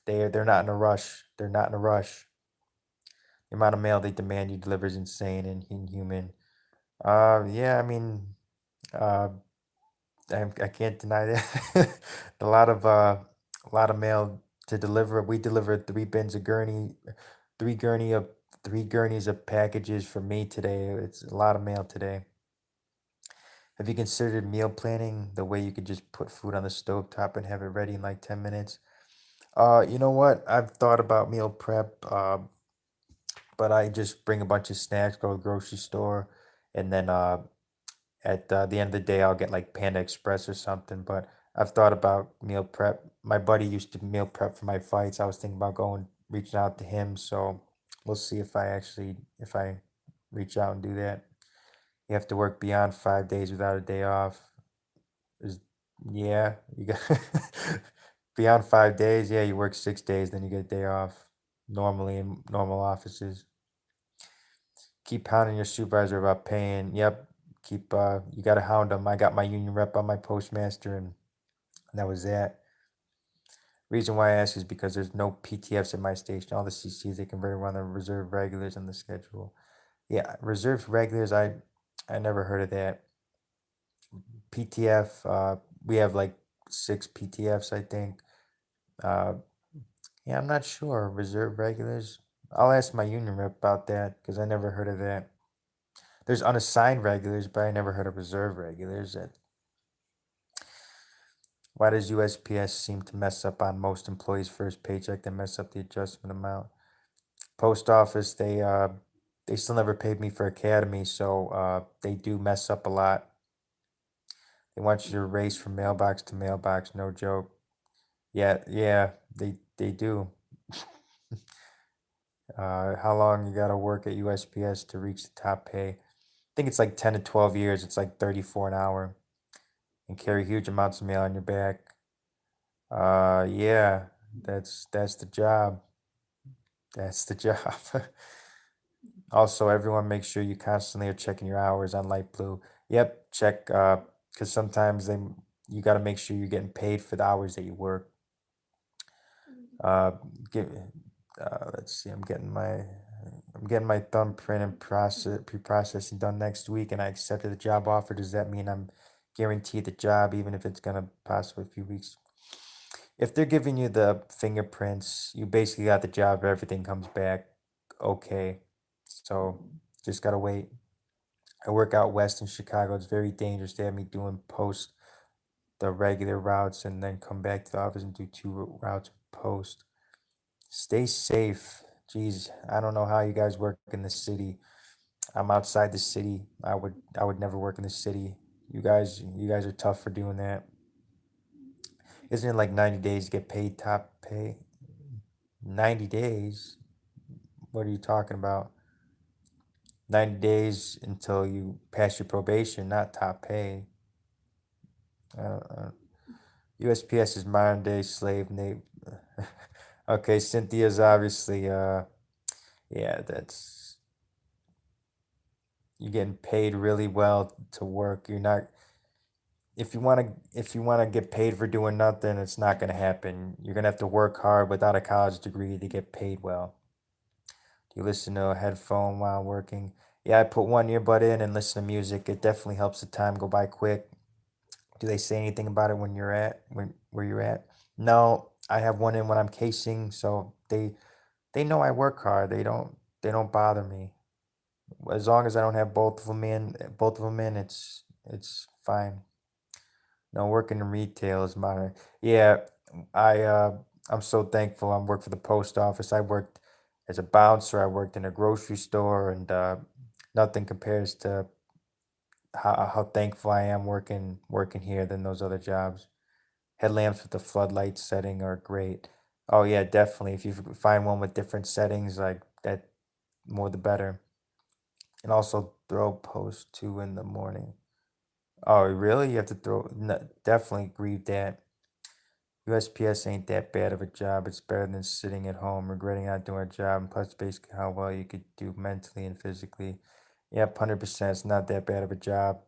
They're not in a rush. They're not in a rush. The amount of mail they demand you deliver is insane and inhuman. Yeah, I mean, uh, I can't deny that. a lot of uh, a lot of mail to deliver. We delivered 3 bins of gurney, 3 gurney of three gurneys of packages for me today. It's a lot of mail today. Have you considered meal planning, the way you could just put food on the stove top and have it ready in like 10 minutes? You know what? I've thought about meal prep, but I just bring a bunch of snacks, go to the grocery store, and then at the end of the day, I'll get like Panda Express or something. But I've thought about meal prep. My buddy used to meal prep for my fights. I was thinking about going, reaching out to him. So we'll see if I reach out and do that. You have to work beyond 5 days without a day off. Is Yeah, you got beyond 5 days. Yeah, you work 6 days, then you get a day off. Normally in normal offices. Keep hounding your supervisor about paying. Yep. You gotta hound them. I got my union rep on my postmaster, and that was that. Reason why I ask is because there's no PTFs at my station. All the CCs, they can very run the reserve regulars on the schedule. Yeah, reserve regulars, I never heard of that. PTF, we have like six PTFs, I think. Uh, yeah, I'm not sure. Reserve regulars. I'll ask my union rep about that because I never heard of that. There's unassigned regulars, but I never heard of reserve regulars. Why does USPS seem to mess up on most employees' first paycheck? They mess up the adjustment amount. Post office, they still never paid me for academy, so they do mess up a lot. They want you to race from mailbox to mailbox, no joke. Yeah, yeah, they do. How long you gotta work at USPS to reach the top pay? I think it's like 10 to 12 years. It's like 34 an hour and carry huge amounts of mail on your back. Yeah, that's the job. That's the job. Also, everyone make sure you constantly are checking your hours on Light Blue. Yep, check because sometimes you got to make sure you're getting paid for the hours that you work. Uh, get, let's see, I'm getting my thumbprint and pre-processing done next week, and I accepted the job offer. Does that mean I'm guaranteed the job, even if it's gonna possibly a few weeks? If they're giving you the fingerprints, you basically got the job. Everything comes back okay. So just gotta wait. I work out west in Chicago. It's very dangerous to have me doing post the regular routes and then come back to the office and do two routes post. Stay safe. Jeez, I don't know how you guys work in the city. I'm outside the city. I would never work in the city. You guys are tough for doing that. Isn't it like 90 days to get paid top pay? 90 days? What are you talking about? 90 days until you pass your probation, not top pay. USPS is modern day slave name. Okay, Cynthia's obviously yeah, that's you're getting paid really well to work. You're not if you want to get paid for doing nothing, it's not going to happen. You're going to have to work hard without a college degree to get paid well. Do you listen to a headphone while working? Yeah, I put one earbud in and listen to music. It definitely helps the time go by quick. Do they say anything about it when where you're at? No, I have one in when I'm casing, so they know I work hard. They don't bother me. As long as I don't have both of them in, it's fine. No, working in retail is my yeah. I I'm so thankful. I'm work for the post office. I worked as a bouncer. I worked in a grocery store, and nothing compares to how thankful I am working here than those other jobs. Headlamps with the floodlights setting are great. Oh yeah, definitely. If you find one with different settings like that, more the better. And also throw post 2 in the morning. Oh really? You have to throw? No, definitely agree with that. USPS ain't that bad of a job. It's better than sitting at home regretting not doing a job. And plus, basically, how well you could do mentally and physically. Yep, 100%. It's not that bad of a job.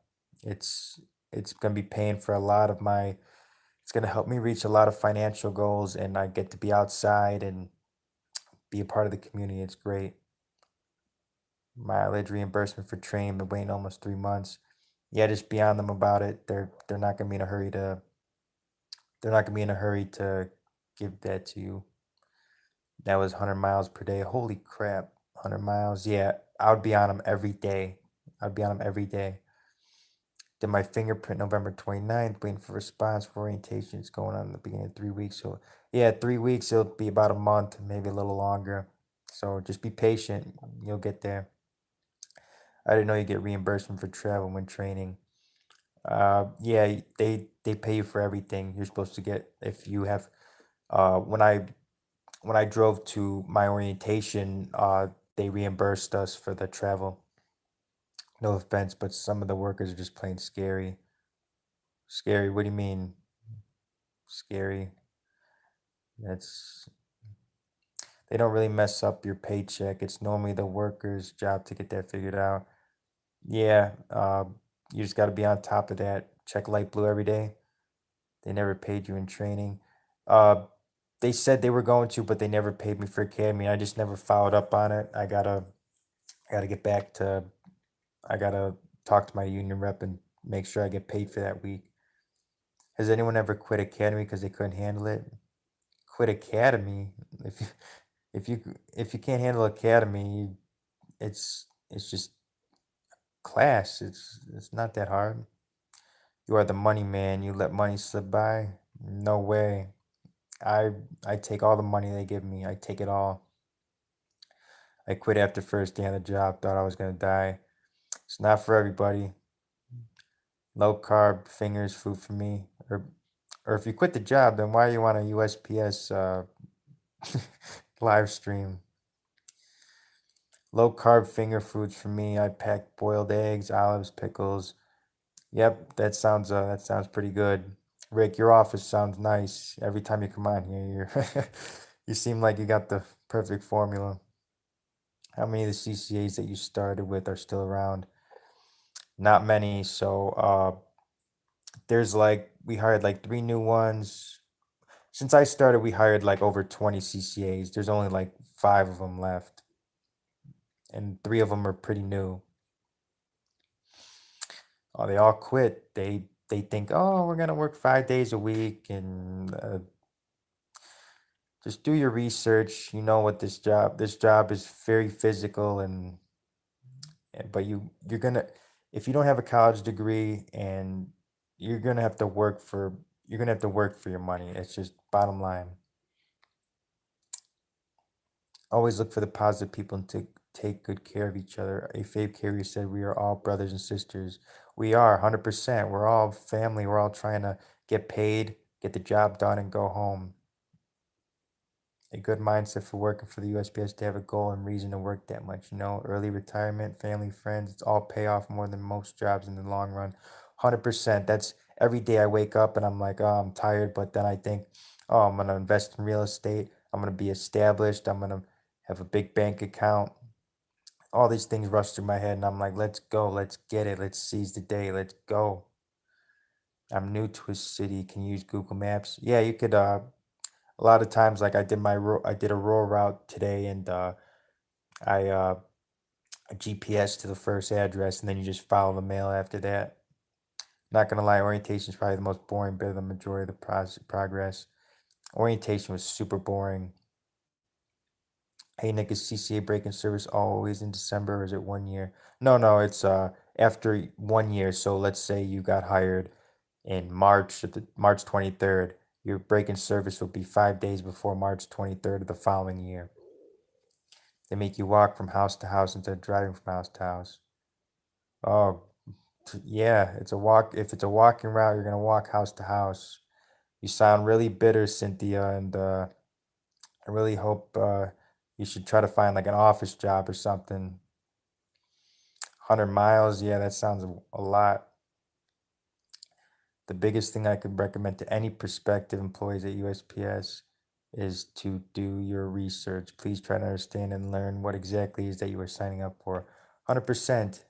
It's it's gonna be paying for a lot of my. It's gonna help me reach a lot of financial goals, and I get to be outside and be a part of the community. It's great. Mileage reimbursement for training. Been waiting almost 3 months. Yeah, just be on them about it. They're not gonna be in a hurry to. They're not gonna be in a hurry to give that to you. That was 100 miles per day. Holy crap. 100 miles. Yeah, I would be on them every day. I'd be on them every day. Did my fingerprint November 29th, waiting for response for orientation. It's going on in the beginning of 3 weeks. So, yeah, 3 weeks, it'll be about a month, maybe a little longer. So just be patient. You'll get there. I didn't know you get reimbursement for travel when training. Yeah, they pay you for everything. You're supposed to get if you have. When I drove to my orientation, they reimbursed us for the travel. No offense, but some of the workers are just plain scary. Scary. What do you mean scary? That's they don't really mess up your paycheck. It's normally the worker's job to get that figured out. Yeah, you just got to be on top of that. Check light blue every day. They never paid you in training. Uh, they said they were going to, but they never paid me for academy. I just never followed up on it. I gotta get back to. I gotta talk to my union rep and make sure I get paid for that week. Has anyone ever quit academy because they couldn't handle it? Quit academy? If you if you if you can't handle academy, it's just class. It's not that hard. You are the money man. You let money slip by. No way. I I take all the money they give me. I take it all. I quit after first day on the job. Thought I was gonna die. It's not for everybody. Low carb fingers food for me. Or if you quit the job, then why do you want a USPS live stream? Low carb finger foods for me. I pack boiled eggs, olives, pickles. Yep, that sounds pretty good. Rick, your office sounds nice. Every time you come on here, you're you seem like you got the perfect formula. How many of the CCAs that you started with are still around? Not many. So there's like we hired like three new ones. Since I started, we hired like over 20 CCAs. There's only like five of them left, and three of them are pretty new. Oh, they all quit. They think, oh, we're gonna work 5 days a week and just do your research. You know what this job is very physical but you're gonna if you don't have a college degree and you're gonna have to work for you're gonna have to work for your money. It's just bottom line. Always look for the positive people and take good care of each other. A faith carrier said we are all brothers and sisters. We are 100%. We're all family. We're all trying to get paid, get the job done, and go home. A good mindset for working for the USPS to have a goal and reason to work that much. Early retirement, family, friends, it's all pay off more than most jobs in the long run. 100%. That's every day I wake up and I'm like, oh, I'm tired. But then I think, oh, I'm going to invest in real estate. I'm going to be established. I'm going to have a big bank account. All these things rush through my head and I'm like, let's go. Let's get it. Let's seize the day. Let's go. I'm new to a city. Can you use Google Maps? Yeah, you could. A lot of times like I did a rural route today and I a GPS to the first address and then you just follow the mail after that. Not gonna lie, orientation is probably the most boring bit of the majority of the progress. Orientation was super boring. Hey Nick, is CCA break in service always in December or is it 1 year? No, it's after 1 year. So let's say you got hired in March at the March 23rd. Your break in service will be 5 days before March 23rd of the following year. They make you walk from house to house instead of driving from house to house. Oh, yeah, it's a walk. If it's a walking route, you're gonna walk house to house. You sound really bitter, Cynthia, and I really hope you should try to find like an office job or something. 100 miles, yeah, that sounds a lot. The biggest thing I could recommend to any prospective employees at USPS is to do your research. Please try to understand and learn what exactly is that you are signing up for. 100%.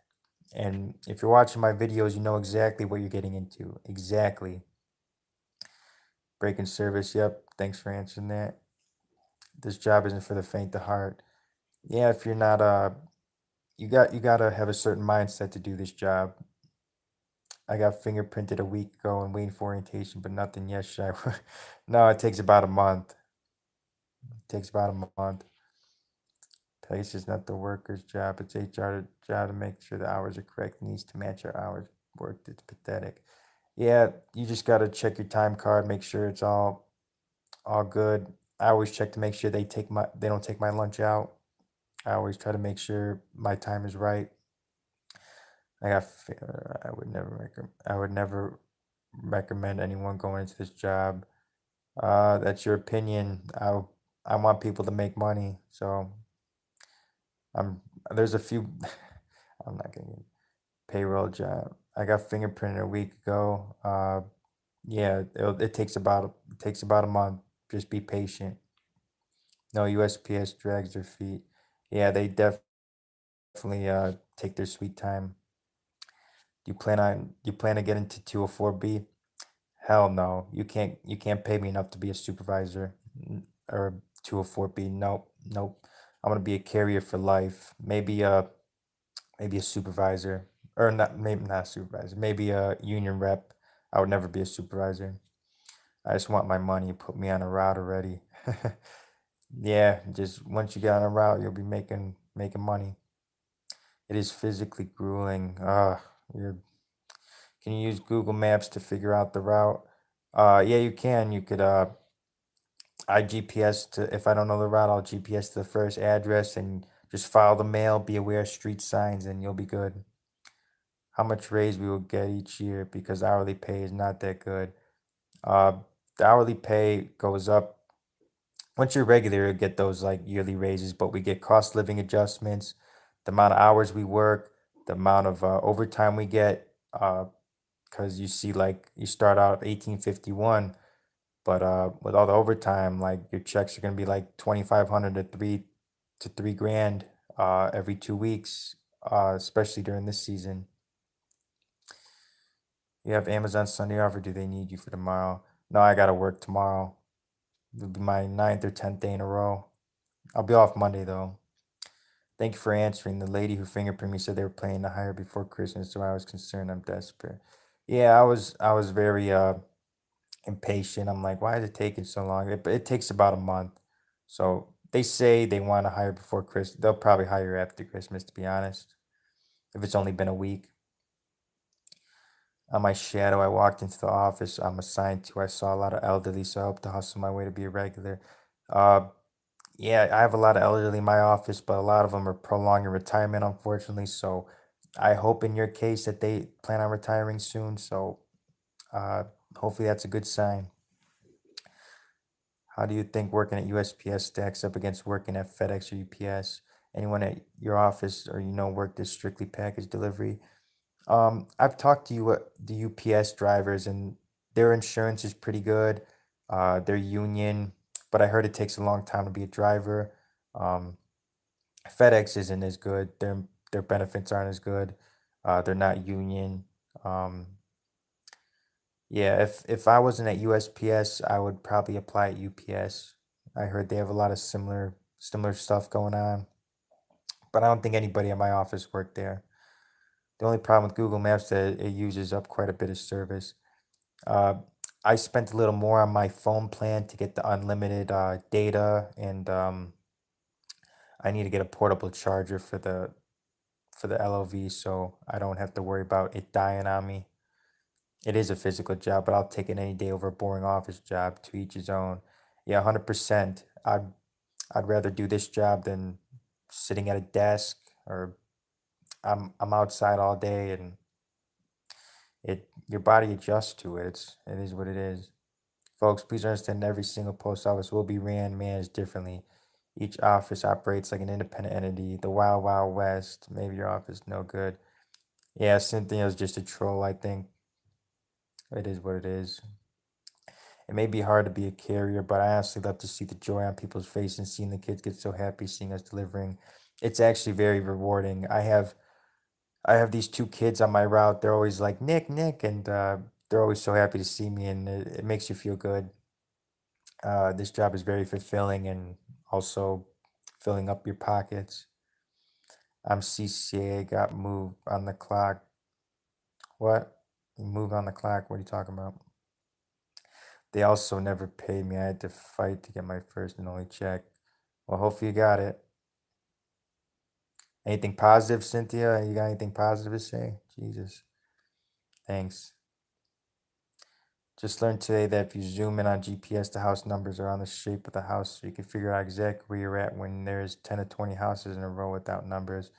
And if you're watching my videos, you know exactly what you're getting into. Exactly. Break in service. Yep. Thanks for answering that. This job isn't for the faint of heart. Yeah, if you're not you gotta have a certain mindset to do this job. I got fingerprinted a week ago and waiting for orientation, but nothing yet, Shy. No, it takes about a month. It takes about a month. Pace is not the worker's job. It's HR job to make sure the hours are correct. It needs to match our hours worked. It's pathetic. Yeah, you just gotta check your time card, make sure it's all good. I always check to make sure they don't take my lunch out. I always try to make sure my time is right. I would never recommend anyone going into this job. That's your opinion. I want people to make money, so I'm there's a few. I'm not gonna payroll job. I got fingerprinted a week ago. Yeah, it takes about a month. Just be patient. No, USPS drags their feet. Yeah, they definitely take their sweet time. You plan to get into 204B? Hell no. You can't pay me enough to be a supervisor or 204B. Nope, nope. I'm gonna be a carrier for life. Maybe a supervisor, or not, maybe not a supervisor, maybe a union rep. I would never be a supervisor. I just want my money. Put me on a route already. Yeah, just once you get on a route, you'll be making money. It is physically grueling. You're, can you use Google Maps to figure out the route? Yeah, you can. You could I GPS to if I don't know the route, I'll GPS to the first address and just follow the mail. Be aware of street signs, and you'll be good. How much raise we will get each year because hourly pay is not that good. Uh, the hourly pay goes up once you're regular. You get those like yearly raises, but we get cost living adjustments, the amount of hours we work, the amount of overtime we get. Because you see, like you start out at 1851, but with all the overtime, like your checks are gonna be like 2,500 to 3 grand every 2 weeks, especially during this season. You have Amazon Sunday off, or do they need you for tomorrow? No, I gotta work tomorrow. It'll be my ninth or 10th day in a row. I'll be off Monday though. Thank you for answering. The lady who fingerprinted me said they were planning to hire before Christmas, so I was concerned. I'm desperate. Yeah, I was very impatient. I'm like, why is it taking so long? It takes about a month. So they say they want to hire before Christmas. They'll probably hire after Christmas, to be honest. If it's only been a week. On my shadow, I walked into the office I'm assigned to. I saw a lot of elderly, so I hope to hustle my way to be a regular. Uh, yeah, I have a lot of elderly in my office, but a lot of them are prolonging retirement, unfortunately. So I hope in your case that they plan on retiring soon. So uh, hopefully that's a good sign. How do you think working at USPS stacks up against working at FedEx or UPS? Anyone at your office or work this strictly package delivery? I've talked to the UPS drivers, and their insurance is pretty good. Their union, but I heard it takes a long time to be a driver. Um, FedEx isn't as good. Their benefits aren't as good. They're not union. Um, yeah, if I wasn't at USPS, I would probably apply at UPS. I heard they have a lot of similar stuff going on, but I don't think anybody at my office worked there. The only problem with Google Maps that it uses up quite a bit of service. Uh, I spent a little more on my phone plan to get the unlimited data, and I need to get a portable charger for the LOV, so I don't have to worry about it dying on me. It is a physical job, but I'll take it any day over a boring office job. To each his own. Yeah, 100%. I'd rather do this job than sitting at a desk, or I'm outside all day, and it your body adjusts to it. It is what it is. Folks, please understand every single post office will be managed differently. Each office operates like an independent entity. The wild, wild west. Maybe your office no good. Yeah, Cynthia's just a troll, I think. It is what it is. It may be hard to be a carrier, but I honestly love to see the joy on people's faces and seeing the kids get so happy seeing us delivering. It's actually very rewarding. I have these two kids on my route. They're always like Nick, Nick, and they're always so happy to see me, and it makes you feel good. This job is very fulfilling and also filling up your pockets. I'm CCA, got moved on the clock. What? Moved on the clock? What are you talking about? They also never paid me. I had to fight to get my first and only check. Well, hopefully you got it. Anything positive, Cynthia? You got anything positive to say? Jesus, thanks. Just learned today that if you zoom in on GPS, the house numbers are on the shape of the house, so you can figure out exactly where you're at when there's 10 to 20 houses in a row without numbers.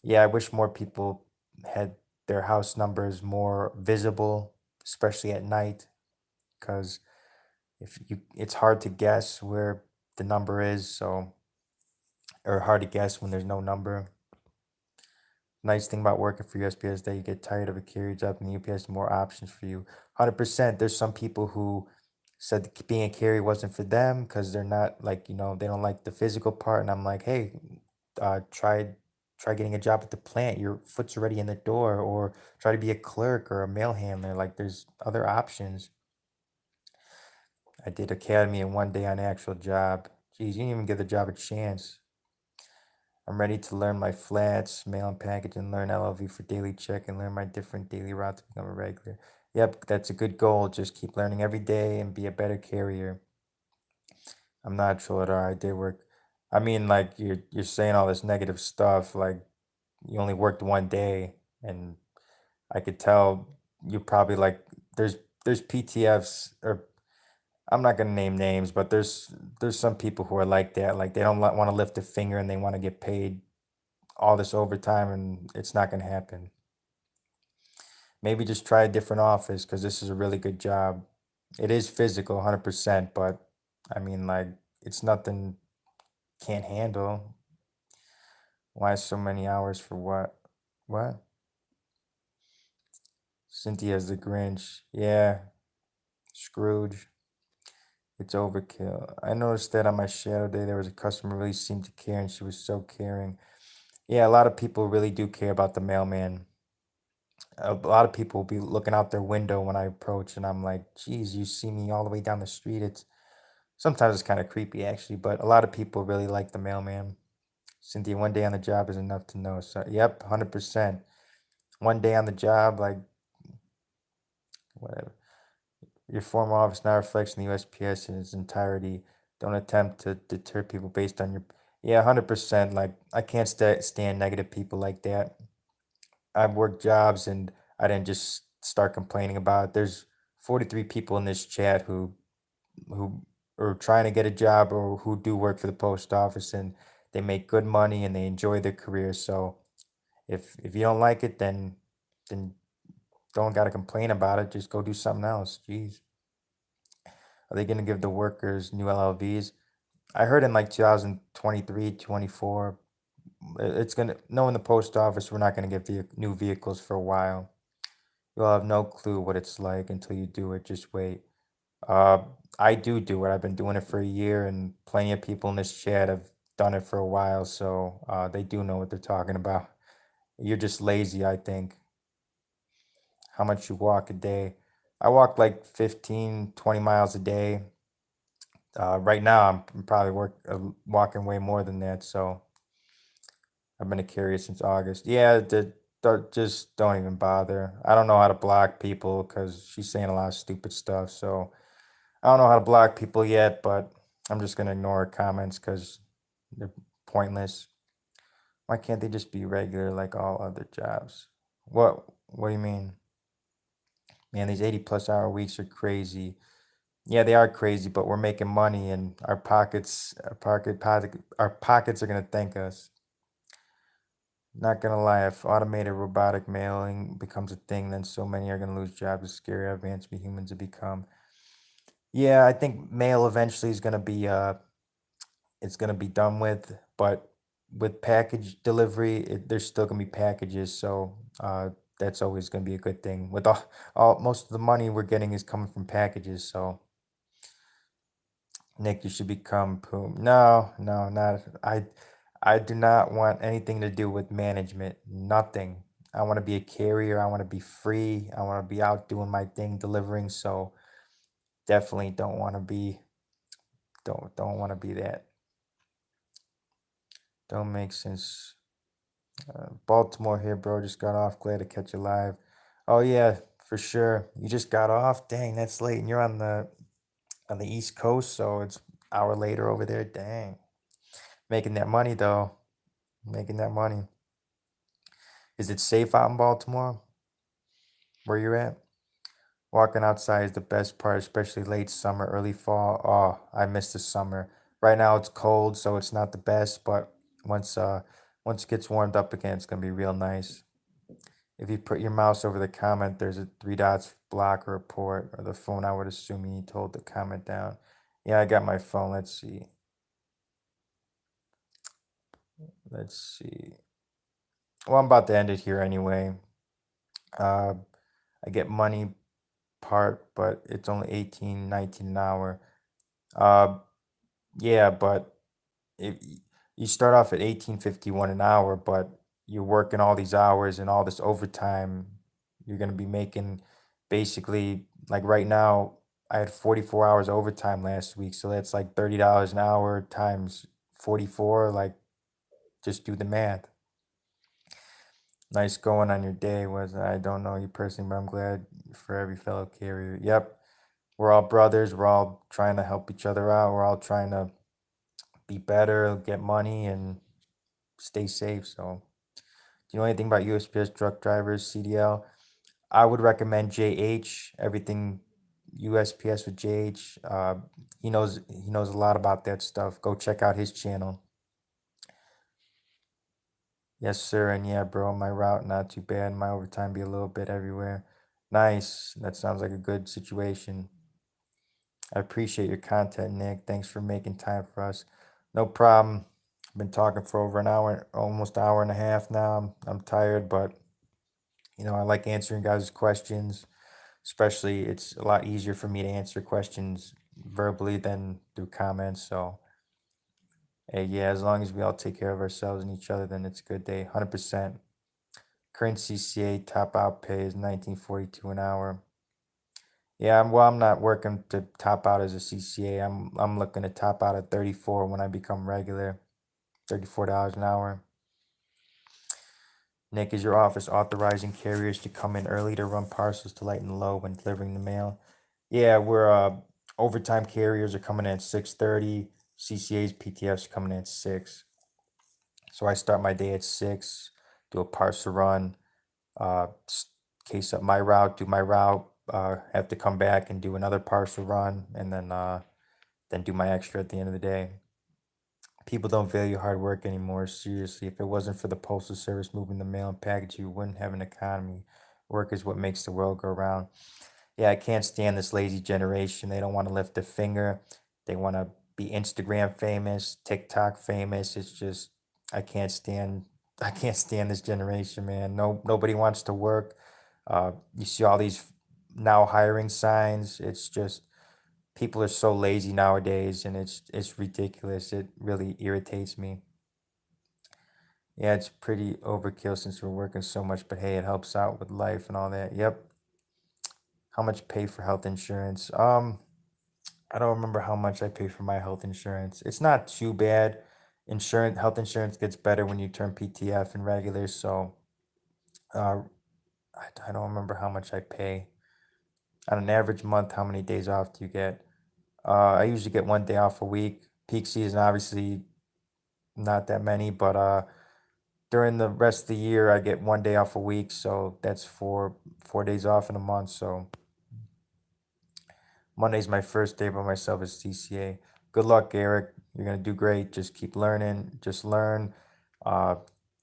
Yeah, I wish more people had their house numbers more visible, especially at night, because if you, it's hard to guess where the number is, so or hard to guess when there's no number. Nice thing about working for USPS is that you get tired of a carrier job and UPS has more options for you. 100%. There's some people who said that being a carrier wasn't for them because they're not like, they don't like the physical part. And I'm like, hey, try getting a job at the plant. Your foot's already in the door, or try to be a clerk or a mail handler. Like there's other options. I did academy in one day on actual job. Geez, you didn't even give the job a chance. I'm ready to learn my flats, mail and package, and learn LLV for daily check and learn my different daily route to become a regular. Yep, that's a good goal. Just keep learning every day and be a better carrier. I'm not sure at all. I did work. I mean, like you're saying all this negative stuff. Like you only worked one day, and I could tell you probably like there's there's PTFs or I'm not gonna name names, but there's some people who are like that. Like they don't want to lift a finger and they want to get paid all this overtime and it's not going to happen. Maybe just try a different office because this is a really good job. It is physical, 100%, but I mean, like, it's nothing can't handle. Why so many hours for what? What? Cynthia's the Grinch. Yeah, Scrooge. It's overkill. I noticed that on my shadow day, there was a customer who really seemed to care and she was so caring. Yeah, a lot of people really do care about the mailman. A lot of people will be looking out their window when I approach, and I'm like, geez, you see me all the way down the street. It's sometimes it's kind of creepy actually, but a lot of people really like the mailman. Cynthia, one day on the job is enough to know. So, yep, 100%. One day on the job, like whatever. Your former office now reflects in the USPS in its entirety. Don't attempt to deter people based on your. Yeah, 100%. Like I can't stand negative people like that. I've worked jobs and I didn't just start complaining about it. There's 43 people in this chat who are trying to get a job or who do work for the post office and they make good money and they enjoy their career. So if you don't like it, then don't gotta complain about it. Just go do something else. Jeez. Are they gonna give the workers new LLVs? I heard in like 2023, 24, it's gonna no in the post office, we're not gonna get new vehicles for a while. You'll have no clue what it's like until you do it. Just wait. Uh, I do it. I've been doing it for a year, and plenty of people in this chat have done it for a while, so they do know what they're talking about. You're just lazy, I think. How much you walk a day? I walk like 15, 20 miles a day. Right now, I'm probably walking way more than that, so I've been a carrier since August. Yeah, just don't even bother. I don't know how to block people because she's saying a lot of stupid stuff, so. I don't know how to block people yet, but I'm just gonna ignore her comments because they're pointless. Why can't they just be regular like all other jobs? What do you mean? Man, these 80 plus hour weeks are crazy. Yeah, they are crazy, but we're making money and our pockets are gonna thank us. Not gonna lie, if automated robotic mailing becomes a thing, then so many are gonna lose jobs. It's scary how advanced we humans have become. Yeah, I think mail eventually is gonna be it's gonna be done with, but with package delivery, there's still gonna be packages, so that's always gonna be a good thing. With all most of the money we're getting is coming from packages, so Nick, you should become Poom. No, no, not I do not want anything to do with management. Nothing. I want to be a carrier. I want to be free. I want to be out doing my thing, delivering. So definitely don't want to be that. Don't make sense. Baltimore here, bro. Just got off. Glad to catch you live. Oh yeah, for sure. You just got off. Dang, that's late. And you're on the East Coast, so it's an hour later over there. Dang, making that money though. making that money. Is it safe out in Baltimore where you're at? Walking outside is the best part, especially late summer, early fall. Oh, I miss the summer. Right now it's cold, so it's not the best, but once uh once it gets warmed up again, it's gonna be real nice. If you put your mouse over the comment, there's a three dots block or report or the phone. I would assume you need to hold the comment down. Yeah, I got my phone. Let's see. Let's see. Well, I'm about to end it here anyway. Uh, I get money part, but it's only 18, 19 an hour. Uh, yeah, but if you start off at 18.51 an hour, but you're working all these hours and all this overtime, you're gonna be making basically like right now. I had 44 hours overtime last week, so that's like $30 an hour times 44. Like, just do the math. Nice going on your day. Was I don't know you personally, but I'm glad for every fellow carrier. Yep, we're all brothers. We're all trying to help each other out. We're all trying to be better, get money, and stay safe. So, do you know anything about USPS truck drivers, CDL? I would recommend JH. Everything USPS with JH. He knows a lot about that stuff. Go check out his channel. Yes, sir. And yeah, bro, my route not too bad. My overtime be a little bit everywhere. Nice. That sounds like a good situation. I appreciate your content, Nick. Thanks for making time for us. No problem. I've been talking for over an hour, almost hour and a half now. I'm tired, but I like answering guys' questions. Especially, it's a lot easier for me to answer questions verbally than through comments. So, hey, yeah, as long as we all take care of ourselves and each other, then it's a good day. 100%. Current CCA top out pay is 19.42 an hour. Yeah, I'm not working to top out as a CCA. I'm looking to top out at 34 when I become regular. $34 an hour. Nick, is your office authorizing carriers to come in early to run parcels to lighten the load when delivering the mail? Yeah, we're overtime carriers are coming in at 6:30. CCA's PTF's coming in at 6. So I start my day at 6, do a parcel run, case up my route, do my route, have to come back and do another parcel run, and then do my extra at the end of the day. People don't value hard work anymore. Seriously, if it wasn't for the postal service moving the mail and package, you wouldn't have an economy. Work is what makes the world go round. Yeah, I can't stand this lazy generation. They don't want to lift a finger. They want to be Instagram famous, TikTok famous. It's just I can't stand I can't stand this generation, man. Nobody wants to work. You see all these now hiring signs. It's just people are so lazy nowadays, and it's ridiculous. It really irritates me. Yeah, it's pretty overkill since we're working so much, but hey, it helps out with life and all that. Yep. How much pay for health insurance? I don't remember how much I pay for my health insurance. It's not too bad. Health insurance gets better when you turn PTF and regular, so uh I don't remember how much I pay. On an average month, how many days off do you get? I usually get 1 day off a week. Peak season, obviously, not that many, but during the rest of the year, I get 1 day off a week, so that's four days off in a month. So Monday's my first day by myself as CCA. Good luck, Eric. You're gonna do great. Just keep learning. Just learn. Uh,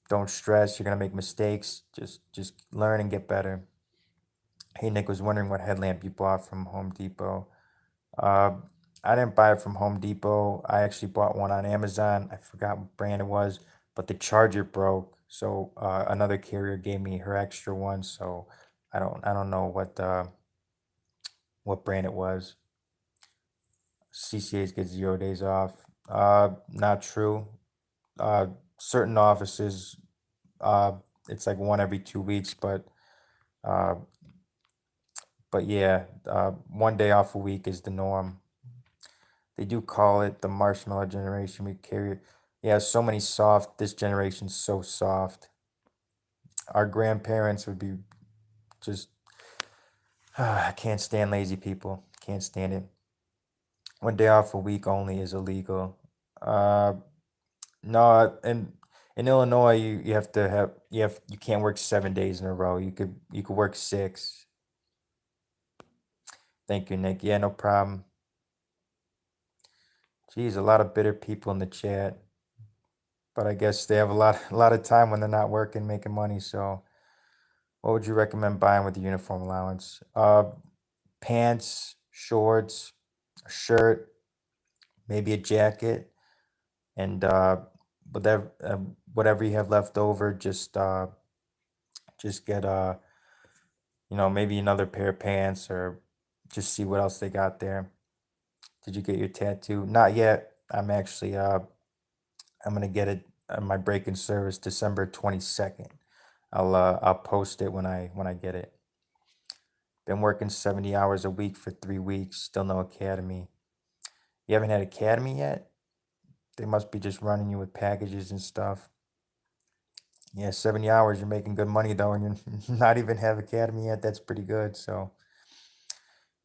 don't stress. You're gonna make mistakes. Just learn and get better. Hey, Nick was wondering what headlamp you bought from Home Depot. Uh, I didn't buy it from Home Depot. I actually bought one on Amazon. I forgot what brand it was, but the charger broke. So another carrier gave me her extra one. So I don't know what brand it was. CCAs get 0 days off. Not true. Uh, certain offices, uh, it's like one every 2 weeks, uh, but yeah, 1 day off a week is the norm. They do call it the marshmallow generation. We carry, yeah, so many soft. This generation's so soft. Our grandparents would be just. I can't stand lazy people. Can't stand it. 1 day off a week only is illegal. Uh, no, and In Illinois, you can't work 7 days in a row. You could work 6. Thank you, Nick. Yeah, no problem. Geez, a lot of bitter people in the chat, but I guess they have a lot of time when they're not working, making money. So, what would you recommend buying with the uniform allowance? Pants, shorts, a shirt, maybe a jacket, and whatever you have left over, just get maybe another pair of pants, or just see what else they got there. Did you get your tattoo? Not yet. I'm gonna get it on my break-in service December 22nd. I'll post it when I get it. Been working 70 hours a week for 3 weeks, still no academy. You haven't had academy yet? They must be just running you with packages and stuff. Yeah, 70 hours, you're making good money though, and you're not even have academy yet. That's pretty good. So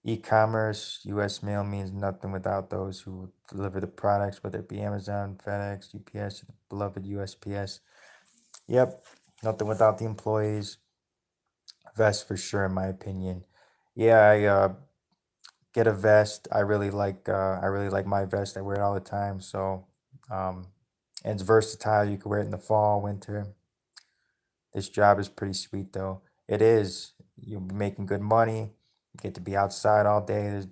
e-commerce, US mail means nothing without those who deliver the products, whether it be Amazon, FedEx, UPS, the beloved USPS. Yep, nothing without the employees. Vest for sure, in my opinion. Yeah, I get a vest. I really like my vest. I wear it all the time. So, um, and it's versatile. You can wear it in the fall, winter. This job is pretty sweet though. It is. You'll be making good money. You get to be outside all day. There's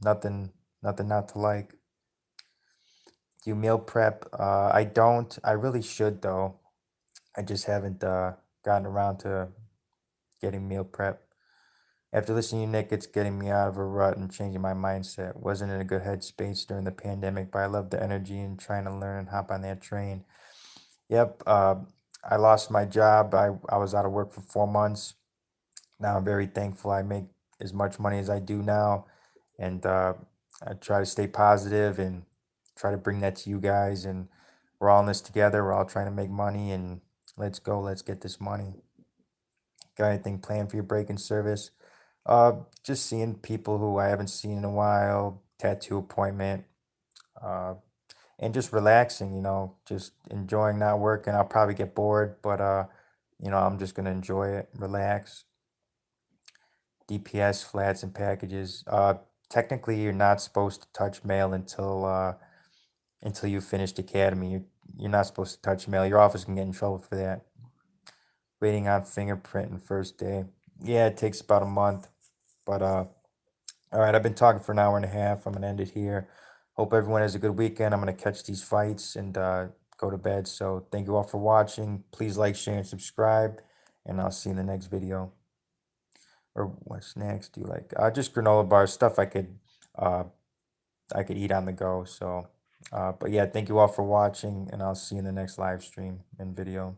nothing, nothing not to like. Do you meal prep? I don't. I really should though. I just haven't gotten around to getting meal prep. After listening to you, Nick, it's getting me out of a rut and changing my mindset. Wasn't in a good headspace during the pandemic, but I love the energy and trying to learn and hop on that train. Yep, I lost my job. I was out of work for 4 months. Now I'm very thankful I make as much money as I do now. And I try to stay positive and try to bring that to you guys. And we're all in this together. We're all trying to make money, and let's go. Let's get this money. Got anything planned for your break in service? Just seeing people who I haven't seen in a while, tattoo appointment, uh, and just relaxing, just enjoying not working. I'll probably get bored, but I'm just gonna enjoy it, relax. DPS flats and packages. Technically, you're not supposed to touch mail until you finished academy. You're not supposed to touch mail. Your office can get in trouble for that. Waiting on fingerprint and first day. Yeah, it takes about a month, but all right, I've been talking for an hour and a half. I'm gonna end it here. Hope everyone has a good weekend. I'm gonna catch these fights and go to bed. So thank you all for watching. Please like, share, and subscribe, and I'll see you in the next video. Or what's next? Do you like just granola bars, stuff uh I could eat on the go. So but yeah, thank you all for watching, and I'll see you in the next live stream and video.